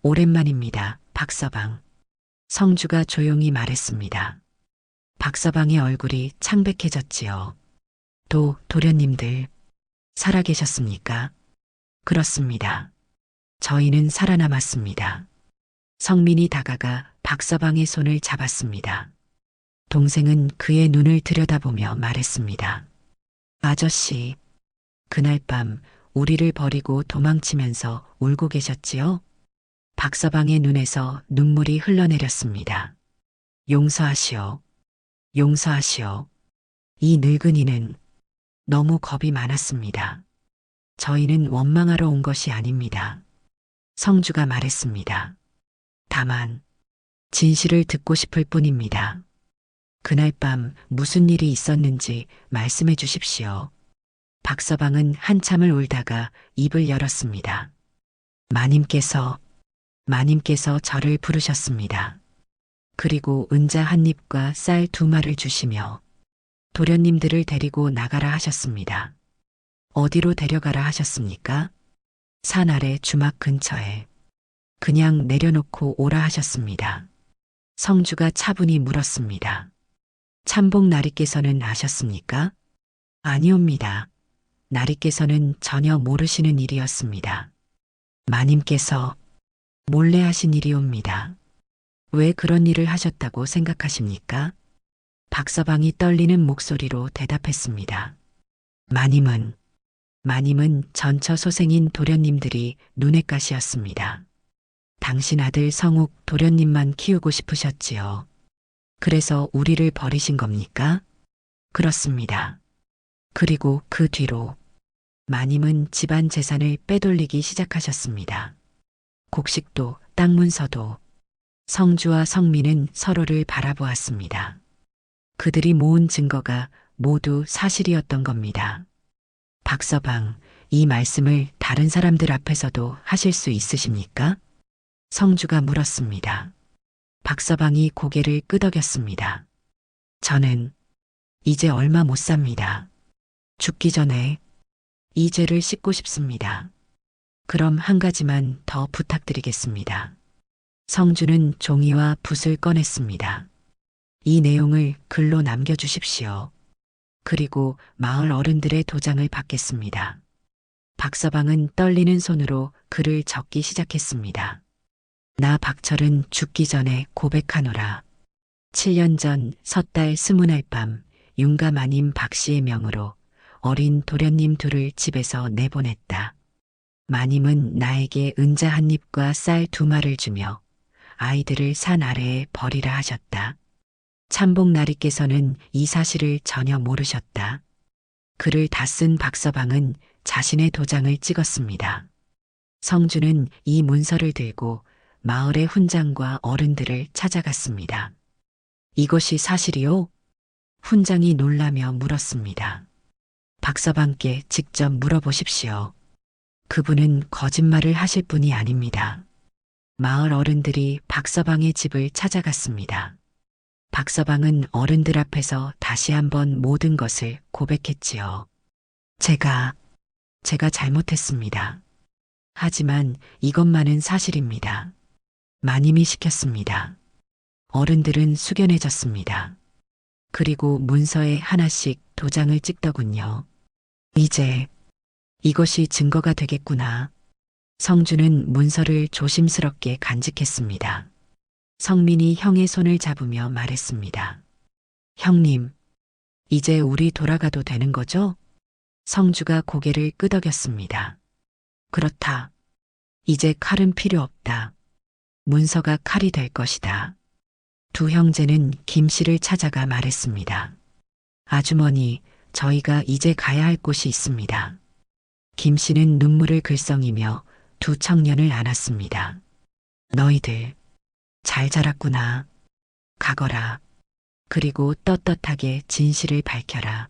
오랜만입니다, 박서방. 성주가 조용히 말했습니다. 박서방의 얼굴이 창백해졌지요. 도련님들, 살아계셨습니까? 그렇습니다. 저희는 살아남았습니다. 성민이 다가가 박서방의 손을 잡았습니다. 동생은 그의 눈을 들여다보며 말했습니다. 아저씨, 그날 밤 우리를 버리고 도망치면서 울고 계셨지요? 박서방의 눈에서 눈물이 흘러내렸습니다. 용서하시오. 용서하시오. 이 늙은이는 너무 겁이 많았습니다. 저희는 원망하러 온 것이 아닙니다. 성주가 말했습니다. 다만 진실을 듣고 싶을 뿐입니다. 그날 밤 무슨 일이 있었는지 말씀해 주십시오. 박서방은 한참을 울다가 입을 열었습니다. 마님께서 저를 부르셨습니다. 그리고 은자 한 입과 쌀 2마리를 주시며 도련님들을 데리고 나가라 하셨습니다. 어디로 데려가라 하셨습니까? 산 아래 주막 근처에. 그냥 내려놓고 오라 하셨습니다. 성주가 차분히 물었습니다. 참복 나리께서는 아셨습니까? 아니옵니다. 나리께서는 전혀 모르시는 일이었습니다. 마님께서 몰래 하신 일이옵니다. 왜 그런 일을 하셨다고 생각하십니까? 박서방이 떨리는 목소리로 대답했습니다. 마님은 마님은 전처 소생인 도련님들이 눈엣 가시였습니다. 당신 아들 성욱 도련님만 키우고 싶으셨지요. 그래서 우리를 버리신 겁니까? 그렇습니다. 그리고 그 뒤로 마님은 집안 재산을 빼돌리기 시작하셨습니다. 곡식도 땅 문서도. 성주와 성민은 서로를 바라보았습니다. 그들이 모은 증거가 모두 사실이었던 겁니다. 박서방, 이 말씀을 다른 사람들 앞에서도 하실 수 있으십니까? 성주가 물었습니다. 박서방이 고개를 끄덕였습니다. 저는 이제 얼마 못 삽니다. 죽기 전에 이 죄를 씻고 싶습니다. 그럼 한 가지만 더 부탁드리겠습니다. 성주는 종이와 붓을 꺼냈습니다. 이 내용을 글로 남겨주십시오. 그리고 마을 어른들의 도장을 받겠습니다. 박서방은 떨리는 손으로 글을 적기 시작했습니다. 나 박철은 죽기 전에 고백하노라. 7년 전 섣달 20날 밤 윤가 마님 박씨의 명으로 어린 도련님 둘을 집에서 내보냈다. 마님은 나에게 은자 한 입과 쌀 2마를 주며 아이들을 산 아래에 버리라 하셨다. 참복 나리께서는 이 사실을 전혀 모르셨다. 글을 다 쓴 박서방은 자신의 도장을 찍었습니다. 성주는 이 문서를 들고 마을의 훈장과 어른들을 찾아갔습니다. 이것이 사실이요? 훈장이 놀라며 물었습니다. 박서방께 직접 물어보십시오. 그분은 거짓말을 하실 분이 아닙니다. 마을 어른들이 박서방의 집을 찾아갔습니다. 박서방은 어른들 앞에서 다시 한번 모든 것을 고백했지요. 제가 잘못했습니다. 하지만 이것만은 사실입니다. 마님이 시켰습니다. 어른들은 숙연해졌습니다. 그리고 문서에 하나씩 도장을 찍더군요. 이제 이것이 증거가 되겠구나. 성주는 문서를 조심스럽게 간직했습니다. 성민이 형의 손을 잡으며 말했습니다. 형님, 이제 우리 돌아가도 되는 거죠? 성주가 고개를 끄덕였습니다. 그렇다. 이제 칼은 필요 없다. 문서가 칼이 될 것이다. 두 형제는 김 씨를 찾아가 말했습니다. 아주머니, 저희가 이제 가야 할 곳이 있습니다. 김 씨는 눈물을 글썽이며 두 청년을 안았습니다. 너희들 잘 자랐구나. 가거라. 그리고 떳떳하게 진실을 밝혀라.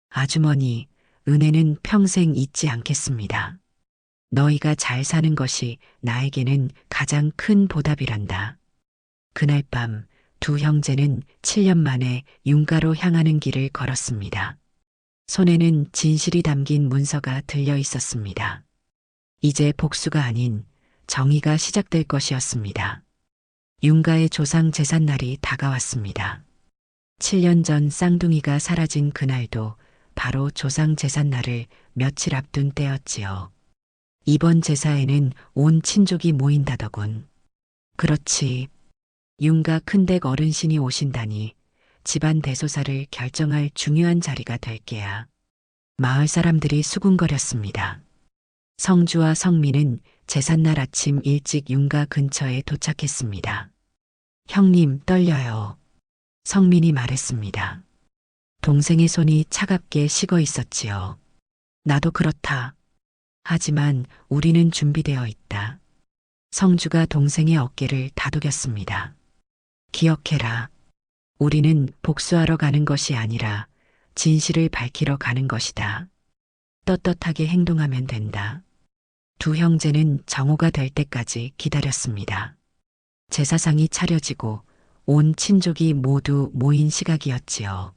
아주머니, 은혜는 평생 잊지 않겠습니다. 너희가 잘 사는 것이 나에게는 가장 큰 보답이란다. 그날 밤 두 형제는 7년 만에 윤가로 향하는 길을 걸었습니다. 손에는 진실이 담긴 문서가 들려 있었습니다. 이제 복수가 아닌 정의가 시작될 것이었습니다. 윤가의 조상 제삿날이 다가왔습니다. 7년 전 쌍둥이가 사라진 그날도 바로 조상 제삿날을 며칠 앞둔 때였지요. 이번 제사에는 온 친족이 모인다더군. 그렇지. 윤가 큰댁 어른신이 오신다니 집안 대소사를 결정할 중요한 자리가 될 게야. 마을 사람들이 수군거렸습니다. 성주와 성민은 제삿날 아침 일찍 윤가 근처에 도착했습니다. 형님, 떨려요. 성민이 말했습니다. 동생의 손이 차갑게 식어 있었지요. 나도 그렇다. 하지만 우리는 준비되어 있다. 성주가 동생의 어깨를 다독였습니다. 기억해라. 우리는 복수하러 가는 것이 아니라 진실을 밝히러 가는 것이다. 떳떳하게 행동하면 된다. 두 형제는 정오가 될 때까지 기다렸습니다. 제사상이 차려지고 온 친족이 모두 모인 시각이었지요.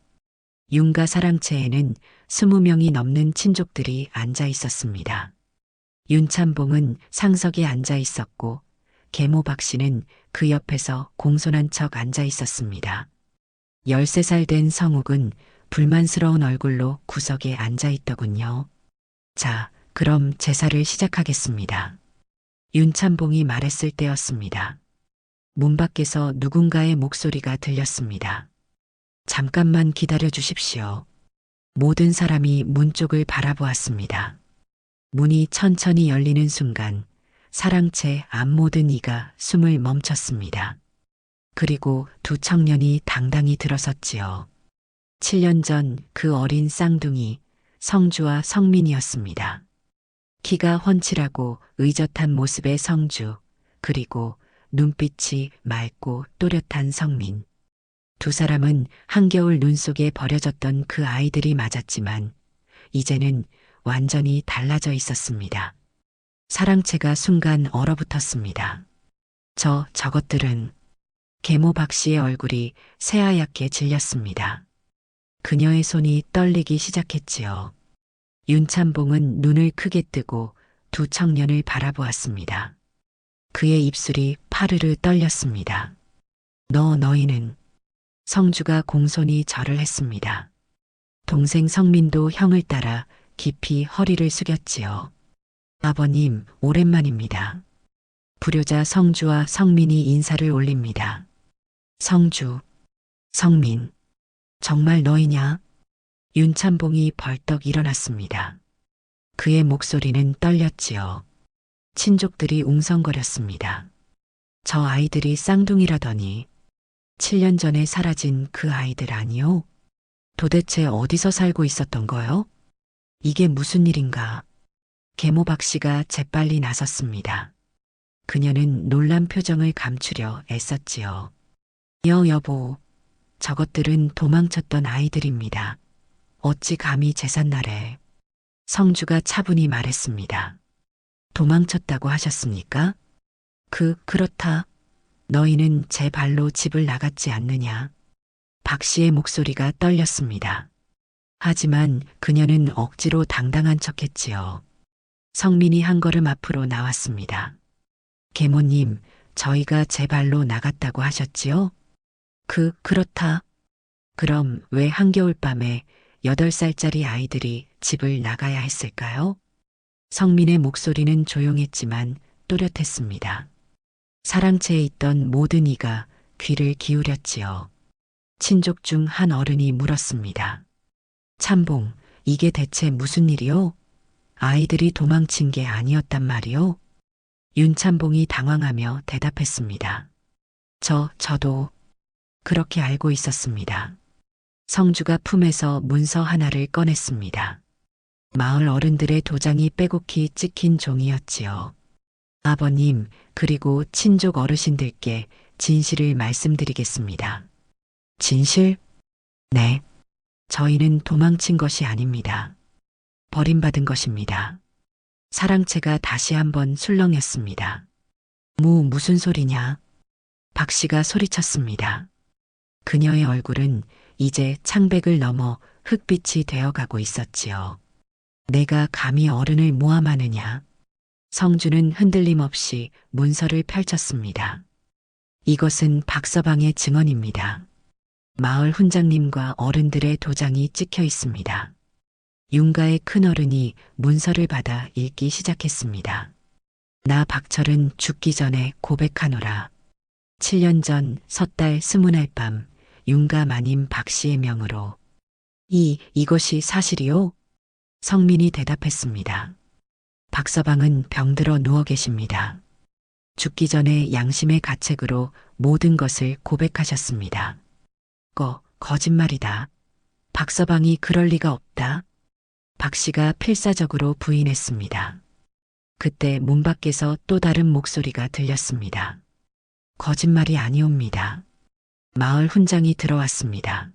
윤가 사랑채에는 20명이 넘는 친족들이 앉아 있었습니다. 윤참봉은 상석에 앉아 있었고 계모 박씨는 그 옆에서 공손한 척 앉아 있었습니다. 13살 된 성욱은 불만스러운 얼굴로 구석에 앉아 있더군요. 자, 그럼 제사를 시작하겠습니다. 윤참봉이 말했을 때였습니다. 문 밖에서 누군가의 목소리가 들렸습니다. 잠깐만 기다려 주십시오. 모든 사람이 문 쪽을 바라보았습니다. 문이 천천히 열리는 순간 사랑채 앞 모든 이가 숨을 멈췄습니다. 그리고 두 청년이 당당히 들어섰지요. 7년 전 그 어린 쌍둥이 성주와 성민이었습니다. 키가 훤칠하고 의젓한 모습의 성주, 그리고 눈빛이 맑고 또렷한 성민. 두 사람은 한겨울 눈 속에 버려졌던 그 아이들이 맞았지만 이제는 완전히 달라져 있었습니다. 사랑채가 순간 얼어붙었습니다. 저것들은 계모 박 씨의 얼굴이 새하얗게 질렸습니다. 그녀의 손이 떨리기 시작했지요. 윤찬봉은 눈을 크게 뜨고 두 청년을 바라보았습니다. 그의 입술이 파르르 떨렸습니다. 너희는 성주가 공손히 절을 했습니다. 동생 성민도 형을 따라 깊이 허리를 숙였지요. 아버님, 오랜만입니다. 불효자 성주와 성민이 인사를 올립니다. 성주, 성민, 정말 너희냐? 윤찬봉이 벌떡 일어났습니다. 그의 목소리는 떨렸지요. 친족들이 웅성거렸습니다. 저 아이들이 쌍둥이라더니 7년 전에 사라진 그 아이들 아니요? 도대체 어디서 살고 있었던 거요? 이게 무슨 일인가? 계모 박 씨가 재빨리 나섰습니다. 그녀는 놀란 표정을 감추려 애썼지요. 여보, 저것들은 도망쳤던 아이들입니다. 어찌 감히 제삿날에. 성주가 차분히 말했습니다. 도망쳤다고 하셨습니까? 그렇다. 너희는 제 발로 집을 나갔지 않느냐. 박 씨의 목소리가 떨렸습니다. 하지만 그녀는 억지로 당당한 척했지요. 성민이 한 걸음 앞으로 나왔습니다. 계모님, 저희가 제 발로 나갔다고 하셨지요? 그렇다. 그럼 왜 한겨울밤에 8살짜리 아이들이 집을 나가야 했을까요? 성민의 목소리는 조용했지만 또렷했습니다. 사랑채에 있던 모든 이가 귀를 기울였지요. 친족 중 한 어른이 물었습니다. 찬봉, 이게 대체 무슨 일이요? 아이들이 도망친 게 아니었단 말이요? 윤찬봉이 당황하며 대답했습니다. 저도 그렇게 알고 있었습니다. 성주가 품에서 문서 하나를 꺼냈습니다. 마을 어른들의 도장이 빼곡히 찍힌 종이었지요. 아버님, 그리고 친족 어르신들께 진실을 말씀드리겠습니다. 진실? 네. 저희는 도망친 것이 아닙니다. 버림받은 것입니다. 사랑채가 다시 한번 술렁였습니다. 무슨 소리냐? 박 씨가 소리쳤습니다. 그녀의 얼굴은 이제 창백을 넘어 흑빛이 되어가고 있었지요. 내가 감히 어른을 모함하느냐? 성주는 흔들림 없이 문서를 펼쳤습니다. 이것은 박서방의 증언입니다. 마을 훈장님과 어른들의 도장이 찍혀 있습니다. 윤가의 큰어른이 문서를 받아 읽기 시작했습니다. 나 박철은 죽기 전에 고백하노라. 7년 전 섣달 20날 밤 윤가 마님 박 씨의 명으로. 이것이 사실이요? 성민이 대답했습니다. 박서방은 병들어 누워 계십니다. 죽기 전에 양심의 가책으로 모든 것을 고백하셨습니다. 거짓말이다. 박서방이 그럴 리가 없다. 박 씨가 필사적으로 부인했습니다. 그때 문 밖에서 또 다른 목소리가 들렸습니다. 거짓말이 아니옵니다. 마을 훈장이 들어왔습니다.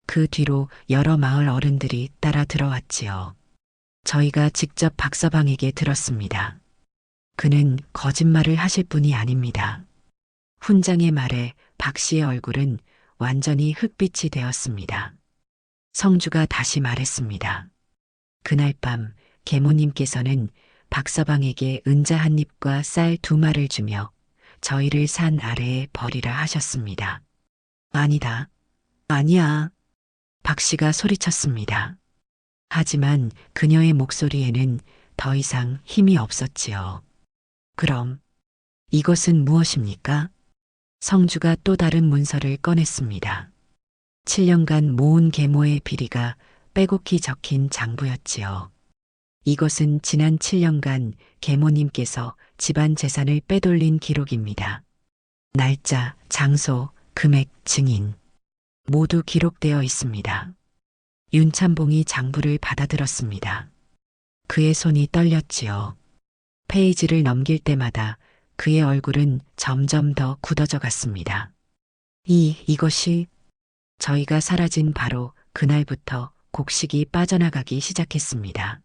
그 뒤로 여러 마을 어른들이 따라 들어왔지요. 저희가 직접 박서방에게 들었습니다. 그는 거짓말을 하실 분이 아닙니다. 훈장의 말에 박 씨의 얼굴은 완전히 흑빛이 되었습니다. 성주가 다시 말했습니다. 그날 밤 계모님께서는 박서방에게 은자 한 입과 쌀 2마를 주며 저희를 산 아래에 버리라 하셨습니다. 아니다. 아니야. 박 씨가 소리쳤습니다. 하지만 그녀의 목소리에는 더 이상 힘이 없었지요. 그럼 이것은 무엇입니까? 성주가 또 다른 문서를 꺼냈습니다. 7년간 모은 계모의 비리가 빼곡히 적힌 장부였지요. 이것은 지난 7년간 계모님께서 집안 재산을 빼돌린 기록입니다. 날짜, 장소, 금액, 증인 모두 기록되어 있습니다. 윤찬봉이 장부를 받아들었습니다. 그의 손이 떨렸지요. 페이지를 넘길 때마다 그의 얼굴은 점점 더 굳어져 갔습니다. 이것이 저희가 사라진 바로 그날부터 곡식이 빠져나가기 시작했습니다.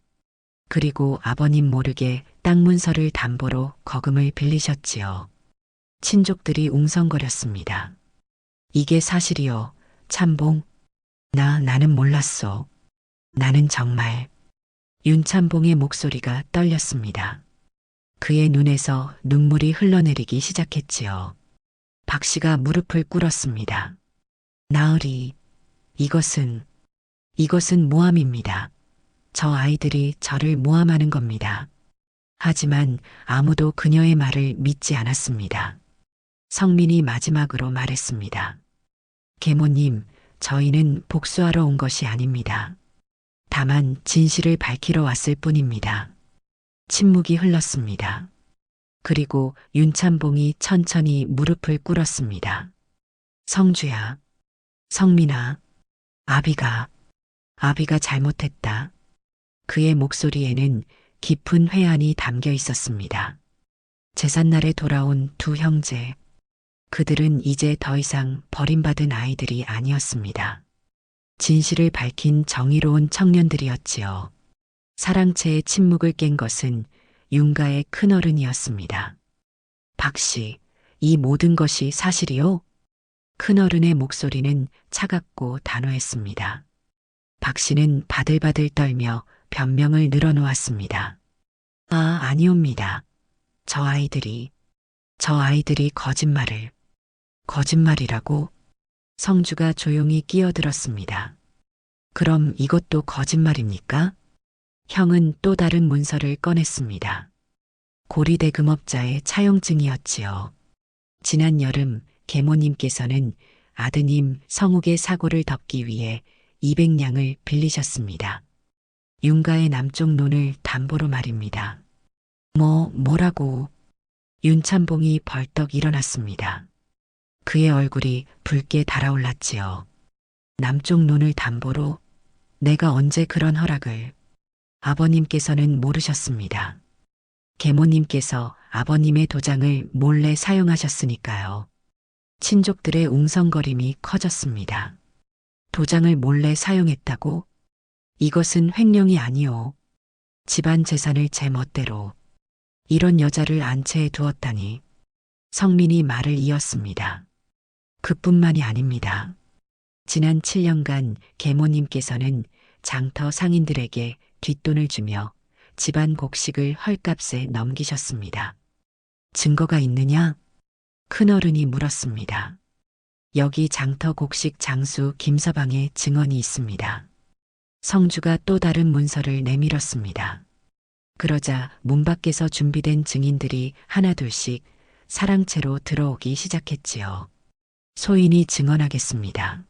그리고 아버님 모르게 땅 문서를 담보로 거금을 빌리셨지요. 친족들이 웅성거렸습니다. 이게 사실이요, 찬봉? 나는 몰랐어. 나는 정말. 윤찬봉의 목소리가 떨렸습니다. 그의 눈에서 눈물이 흘러내리기 시작했지요. 박 씨가 무릎을 꿇었습니다. 나으리, 이것은 모함입니다. 저 아이들이 저를 모함하는 겁니다. 하지만 아무도 그녀의 말을 믿지 않았습니다. 성민이 마지막으로 말했습니다. 계모님, 저희는 복수하러 온 것이 아닙니다. 다만 진실을 밝히러 왔을 뿐입니다. 침묵이 흘렀습니다. 그리고 윤찬봉이 천천히 무릎을 꿇었습니다. 성주야, 성민아, 아비가 잘못했다. 그의 목소리에는 깊은 회한이 담겨 있었습니다. 제삿날에 돌아온 두 형제. 그들은 이제 더 이상 버림받은 아이들이 아니었습니다. 진실을 밝힌 정의로운 청년들이었지요. 사랑채의 침묵을 깬 것은 윤가의 큰어른이었습니다. 박 씨, 이 모든 것이 사실이요? 큰어른의 목소리는 차갑고 단호했습니다. 박 씨는 바들바들 떨며 변명을 늘어놓았습니다. 아니옵니다. 저 아이들이 거짓말이라고? 성주가 조용히 끼어들었습니다. 그럼 이것도 거짓말입니까? 형은 또 다른 문서를 꺼냈습니다. 고리대금업자의 차용증이었지요. 지난 여름 계모님께서는 아드님 성욱의 사고를 덮기 위해 200냥을 빌리셨습니다. 윤가의 남쪽 논을 담보로 말입니다. 뭐라고? 윤찬봉이 벌떡 일어났습니다. 그의 얼굴이 붉게 달아올랐지요. 남쪽 논을 담보로? 내가 언제 그런 허락을? 아버님께서는 모르셨습니다. 계모님께서 아버님의 도장을 몰래 사용하셨으니까요. 친족들의 웅성거림이 커졌습니다. 도장을 몰래 사용했다고? 이것은 횡령이 아니오. 집안 재산을 제 멋대로. 이런 여자를 안채해 두었다니. 성민이 말을 이었습니다. 그뿐만이 아닙니다. 지난 7년간 계모님께서는 장터 상인들에게 뒷돈을 주며 집안 곡식을 헐값에 넘기셨습니다. 증거가 있느냐? 큰어른이 물었습니다. 여기 장터 곡식 장수 김서방의 증언이 있습니다. 성주가 또 다른 문서를 내밀었습니다. 그러자 문 밖에서 준비된 증인들이 하나둘씩 사랑채로 들어오기 시작했지요. 소인이 증언하겠습니다.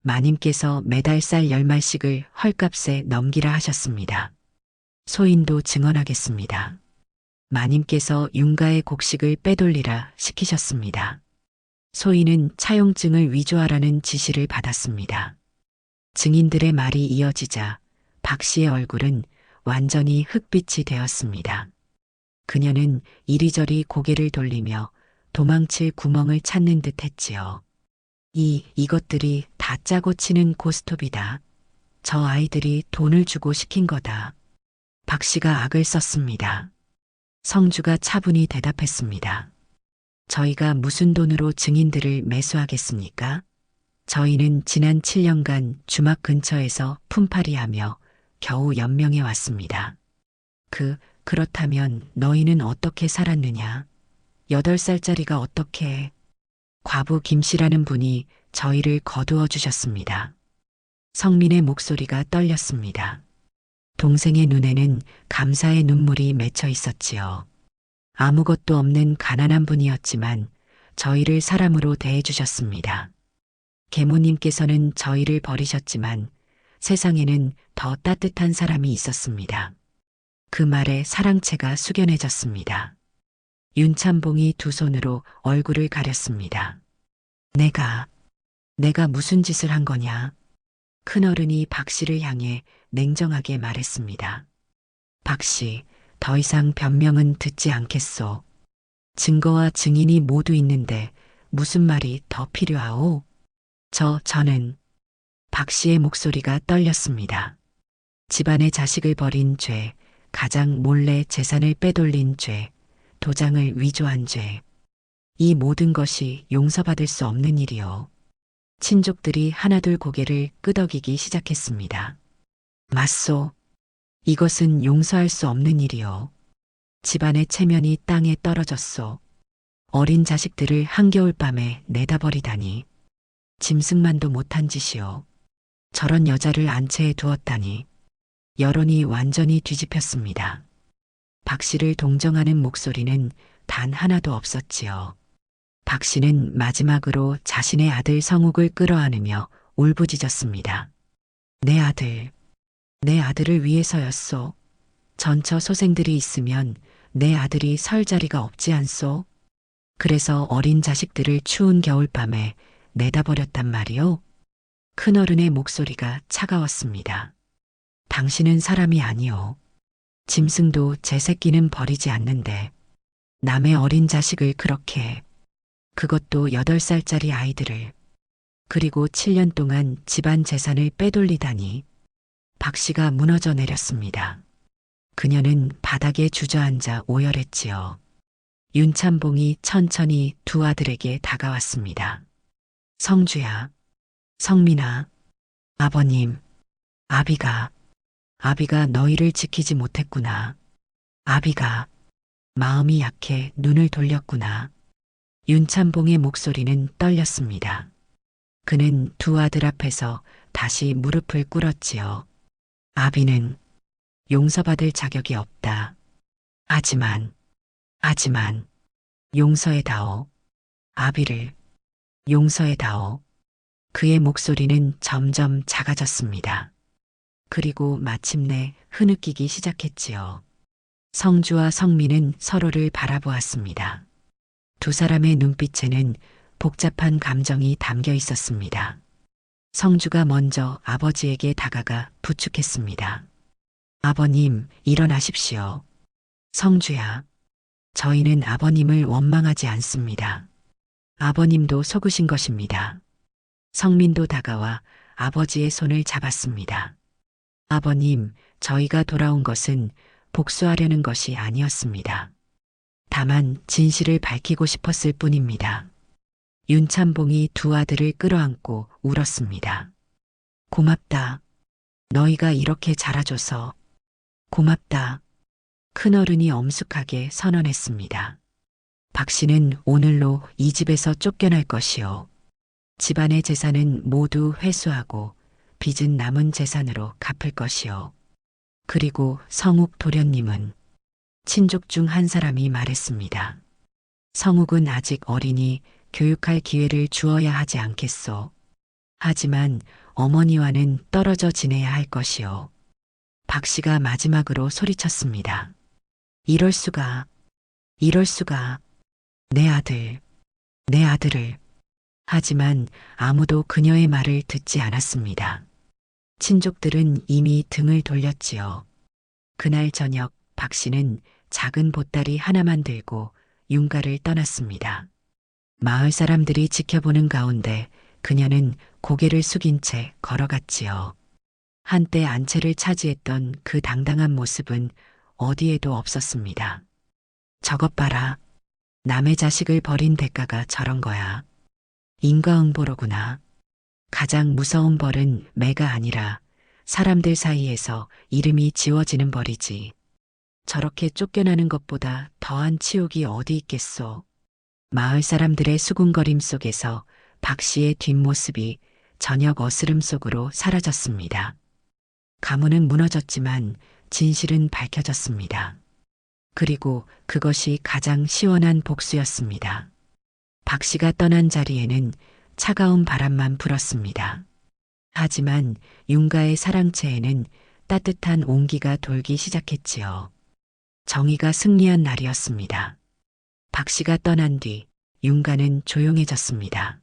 마님께서 매달 쌀 10말씩을 헐값에 넘기라 하셨습니다. 소인도 증언하겠습니다. 마님께서 윤가의 곡식을 빼돌리라 시키셨습니다. 소인은 차용증을 위조하라는 지시를 받았습니다. 증인들의 말이 이어지자 박 씨의 얼굴은 완전히 흑빛이 되었습니다. 그녀는 이리저리 고개를 돌리며 도망칠 구멍을 찾는 듯 했지요. 이것들이 다 짜고 치는 고스톱이다. 저 아이들이 돈을 주고 시킨 거다. 박 씨가 악을 썼습니다. 성주가 차분히 대답했습니다. 저희가 무슨 돈으로 증인들을 매수하겠습니까? 저희는 지난 7년간 주막 근처에서 품팔이하며 겨우 연명해 왔습니다. 그렇다면 너희는 어떻게 살았느냐? 8살짜리가 어떻게... 과부 김씨라는 분이 저희를 거두어 주셨습니다. 성민의 목소리가 떨렸습니다. 동생의 눈에는 감사의 눈물이 맺혀 있었지요. 아무것도 없는 가난한 분이었지만 저희를 사람으로 대해주셨습니다. 계모님께서는 저희를 버리셨지만 세상에는 더 따뜻한 사람이 있었습니다. 그 말에 사랑채가 숙연해졌습니다. 윤참봉이 두 손으로 얼굴을 가렸습니다. 내가 무슨 짓을 한 거냐? 큰어른이 박 씨를 향해 냉정하게 말했습니다. 박 씨, 더 이상 변명은 듣지 않겠소. 증거와 증인이 모두 있는데 무슨 말이 더 필요하오? 저는 박 씨의 목소리가 떨렸습니다. 집안의 자식을 버린 죄, 가장 몰래 재산을 빼돌린 죄, 도장을 위조한 죄. 이 모든 것이 용서받을 수 없는 일이요. 친족들이 하나둘 고개를 끄덕이기 시작했습니다. 맞소. 이것은 용서할 수 없는 일이요. 집안의 체면이 땅에 떨어졌소. 어린 자식들을 한겨울밤에 내다버리다니. 짐승만도 못한 짓이요. 저런 여자를 안채에 두었다니. 여론이 완전히 뒤집혔습니다. 박 씨를 동정하는 목소리는 단 하나도 없었지요. 박 씨는 마지막으로 자신의 아들 성욱을 끌어안으며 울부짖었습니다. 내 아들을 위해서였소. 전처 소생들이 있으면 내 아들이 설 자리가 없지 않소. 그래서 어린 자식들을 추운 겨울밤에 내다버렸단 말이오. 큰어른의 목소리가 차가웠습니다. 당신은 사람이 아니오. 짐승도 제 새끼는 버리지 않는데 남의 어린 자식을 그렇게, 그것도 8살짜리 아이들을, 그리고 7년 동안 집안 재산을 빼돌리다니. 박 씨가 무너져 내렸습니다. 그녀는 바닥에 주저앉아 오열했지요. 윤참봉이 천천히 두 아들에게 다가왔습니다. 성주야, 성민아, 아버님, 아비가 너희를 지키지 못했구나. 아비가 마음이 약해 눈을 돌렸구나. 윤참봉의 목소리는 떨렸습니다. 그는 두 아들 앞에서 다시 무릎을 꿇었지요. 아비는 용서받을 자격이 없다. 하지만 용서해다오. 아비를 용서해다오. 그의 목소리는 점점 작아졌습니다. 그리고 마침내 흐느끼기 시작했지요. 성주와 성민은 서로를 바라보았습니다. 두 사람의 눈빛에는 복잡한 감정이 담겨 있었습니다. 성주가 먼저 아버지에게 다가가 부축했습니다. 아버님, 일어나십시오. 성주야, 저희는 아버님을 원망하지 않습니다. 아버님도 속으신 것입니다. 성민도 다가와 아버지의 손을 잡았습니다. 아버님, 저희가 돌아온 것은 복수하려는 것이 아니었습니다. 다만 진실을 밝히고 싶었을 뿐입니다. 윤참봉이 두 아들을 끌어안고 울었습니다. 고맙다. 너희가 이렇게 자라줘서 고맙다. 큰어른이 엄숙하게 선언했습니다. 박 씨는 오늘로 이 집에서 쫓겨날 것이요. 집안의 재산은 모두 회수하고 빚은 남은 재산으로 갚을 것이요. 그리고 성욱 도련님은, 친족 중 한 사람이 말했습니다. 성욱은 아직 어리니 교육할 기회를 주어야 하지 않겠소. 하지만 어머니와는 떨어져 지내야 할 것이요. 박 씨가 마지막으로 소리쳤습니다. 이럴 수가. 내 아들을. 하지만 아무도 그녀의 말을 듣지 않았습니다. 친족들은 이미 등을 돌렸지요. 그날 저녁 박 씨는 작은 보따리 하나만 들고 윤가를 떠났습니다. 마을 사람들이 지켜보는 가운데 그녀는 고개를 숙인 채 걸어갔지요. 한때 안채를 차지했던 그 당당한 모습은 어디에도 없었습니다. 저것 봐라. 남의 자식을 버린 대가가 저런 거야. 인과응보로구나. 가장 무서운 벌은 매가 아니라 사람들 사이에서 이름이 지워지는 벌이지. 저렇게 쫓겨나는 것보다 더한 치욕이 어디 있겠소. 마을 사람들의 수군거림 속에서 박 씨의 뒷모습이 저녁 어스름 속으로 사라졌습니다. 가문은 무너졌지만 진실은 밝혀졌습니다. 그리고 그것이 가장 시원한 복수였습니다. 박 씨가 떠난 자리에는 차가운 바람만 불었습니다. 하지만 윤가의 사랑채에는 따뜻한 온기가 돌기 시작했지요. 정의가 승리한 날이었습니다. 박 씨가 떠난 뒤 윤가는 조용해졌습니다.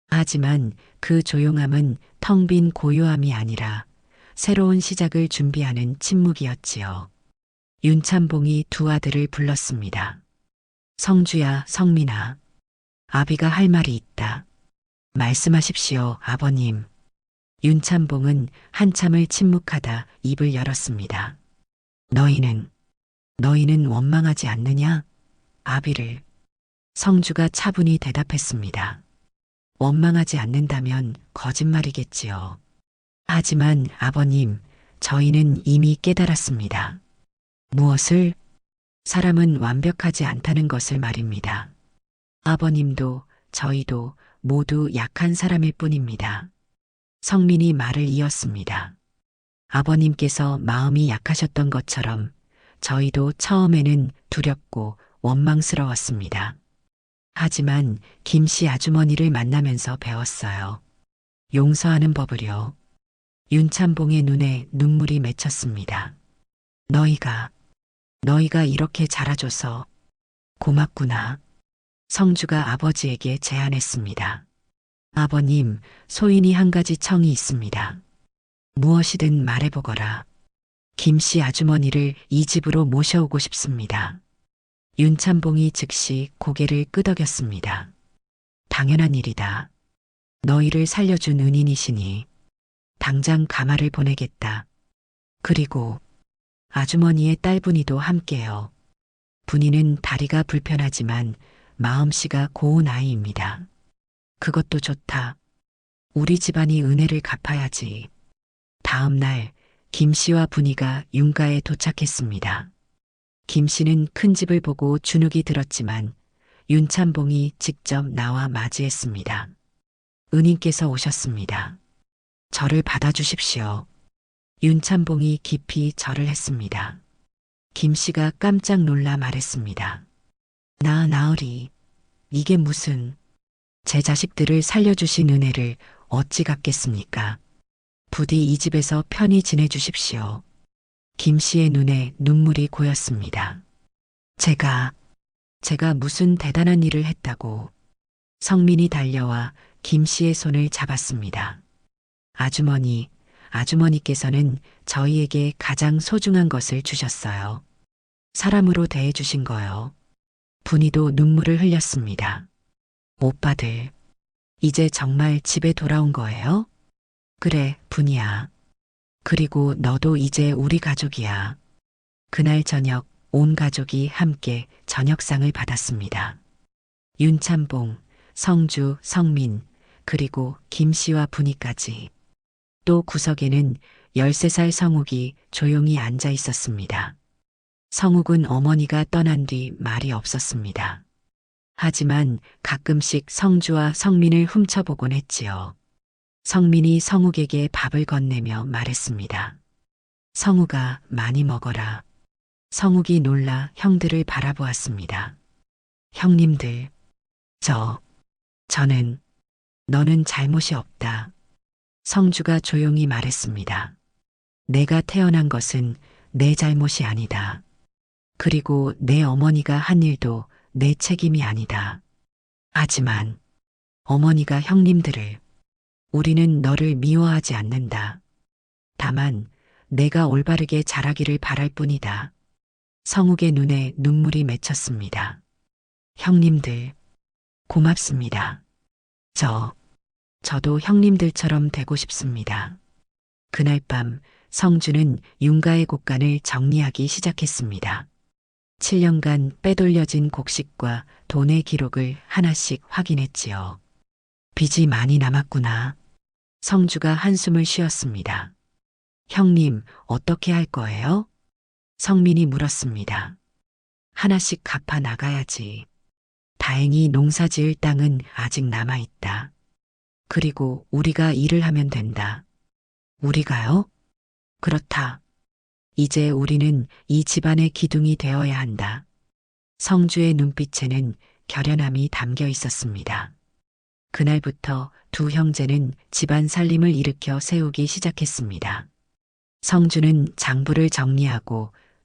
하지만 그 조용함은 텅 빈 고요함이 아니라 새로운 시작을 준비하는 침묵이었지요. 윤참봉이 두 아들을 불렀습니다. 성주야, 성민아. 아비가 할 말이 있다. 말씀하십시오, 아버님. 윤참봉은 한참을 침묵하다 입을 열었습니다. 너희는 원망하지 않느냐? 아비를. 성주가 차분히 대답했습니다. 원망하지 않는다면 거짓말이겠지요. 하지만 아버님, 저희는 이미 깨달았습니다. 무엇을? 사람은 완벽하지 않다는 것을 말입니다. 아버님도 저희도 모두 약한 사람일 뿐입니다. 성민이 말을 이었습니다. 아버님께서 마음이 약하셨던 것처럼 저희도 처음에는 두렵고 원망스러웠습니다. 하지만 김씨 아주머니를 만나면서 배웠어요. 용서하는 법을요. 윤참봉의 눈에 눈물이 맺혔습니다. 너희가 이렇게 자라줘서 고맙구나. 성주가 아버지에게 제안했습니다. 아버님, 소인이 한 가지 청이 있습니다. 무엇이든 말해보거라. 김씨 아주머니를 이 집으로 모셔오고 싶습니다. 윤참봉이 즉시 고개를 끄덕였습니다. 당연한 일이다. 너희를 살려준 은인이시니 당장 가마를 보내겠다. 그리고 아주머니의 딸분이도 함께요. 분이는 다리가 불편하지만 마음씨가 고운 아이입니다. 그것도 좋다. 우리 집안이 은혜를 갚아야지. 다음 날 김씨와 분이가 윤가에 도착했습니다. 김씨는 큰 집을 보고 주눅이 들었지만 윤참봉이 직접 나와 맞이했습니다. 은인께서 오셨습니다. 저를 받아주십시오. 윤참봉이 깊이 절을 했습니다. 김씨가 깜짝 놀라 말했습니다. 나으리, 이게 무슨, 제 자식들을 살려주신 은혜를 어찌 갚겠습니까? 부디 이 집에서 편히 지내주십시오. 김씨의 눈에 눈물이 고였습니다. 제가 무슨 대단한 일을 했다고. 성민이 달려와 김씨의 손을 잡았습니다. 아주머니께서는 저희에게 가장 소중한 것을 주셨어요. 사람으로 대해주신 거요. 분이도 눈물을 흘렸습니다. 오빠들, 이제 정말 집에 돌아온 거예요? 그래, 분이야. 그리고 너도 이제 우리 가족이야. 그날 저녁 온 가족이 함께 저녁상을 받았습니다. 윤참봉, 성주, 성민, 그리고 김씨와 분이까지. 또 구석에는 13살 성욱이 조용히 앉아 있었습니다. 성욱은 어머니가 떠난 뒤 말이 없었습니다. 하지만 가끔씩 성주와 성민을 훔쳐보곤 했지요. 성민이 성욱에게 밥을 건네며 말했습니다. 성욱아, 많이 먹어라. 성욱이 놀라 형들을 바라보았습니다. 형님들, 너는 잘못이 없다. 성주가 조용히 말했습니다. 내가 태어난 것은 내 잘못이 아니다. 그리고 내 어머니가 한 일도 내 책임이 아니다. 하지만 어머니가 형님들을, 우리는 너를 미워하지 않는다. 다만 내가 올바르게 자라기를 바랄 뿐이다. 성욱의 눈에 눈물이 맺혔습니다. 형님들, 고맙습니다. 저도 형님들처럼 되고 싶습니다. 그날 밤 성주는 윤가의 곡간을 정리하기 시작했습니다. 7년간 빼돌려진 곡식과 돈의 기록을 하나씩 확인했지요. 빚이 많이 남았구나. 성주가 한숨을 쉬었습니다. 형님, 어떻게 할 거예요? 성민이 물었습니다. 하나씩 갚아 나가야지. 다행히 농사 지을 땅은 아직 남아있다. 그리고 우리가 일을 하면 된다. 우리가요? 그렇다. 이제 우리는 이 집안의 기둥이 되어야 한다. 성주의 눈빛에는 결연함이 담겨 있었습니다. 그날부터 두 형제는 집안 살림을 일으켜 세우기 시작했습니다. 성주는 장부를 정리하고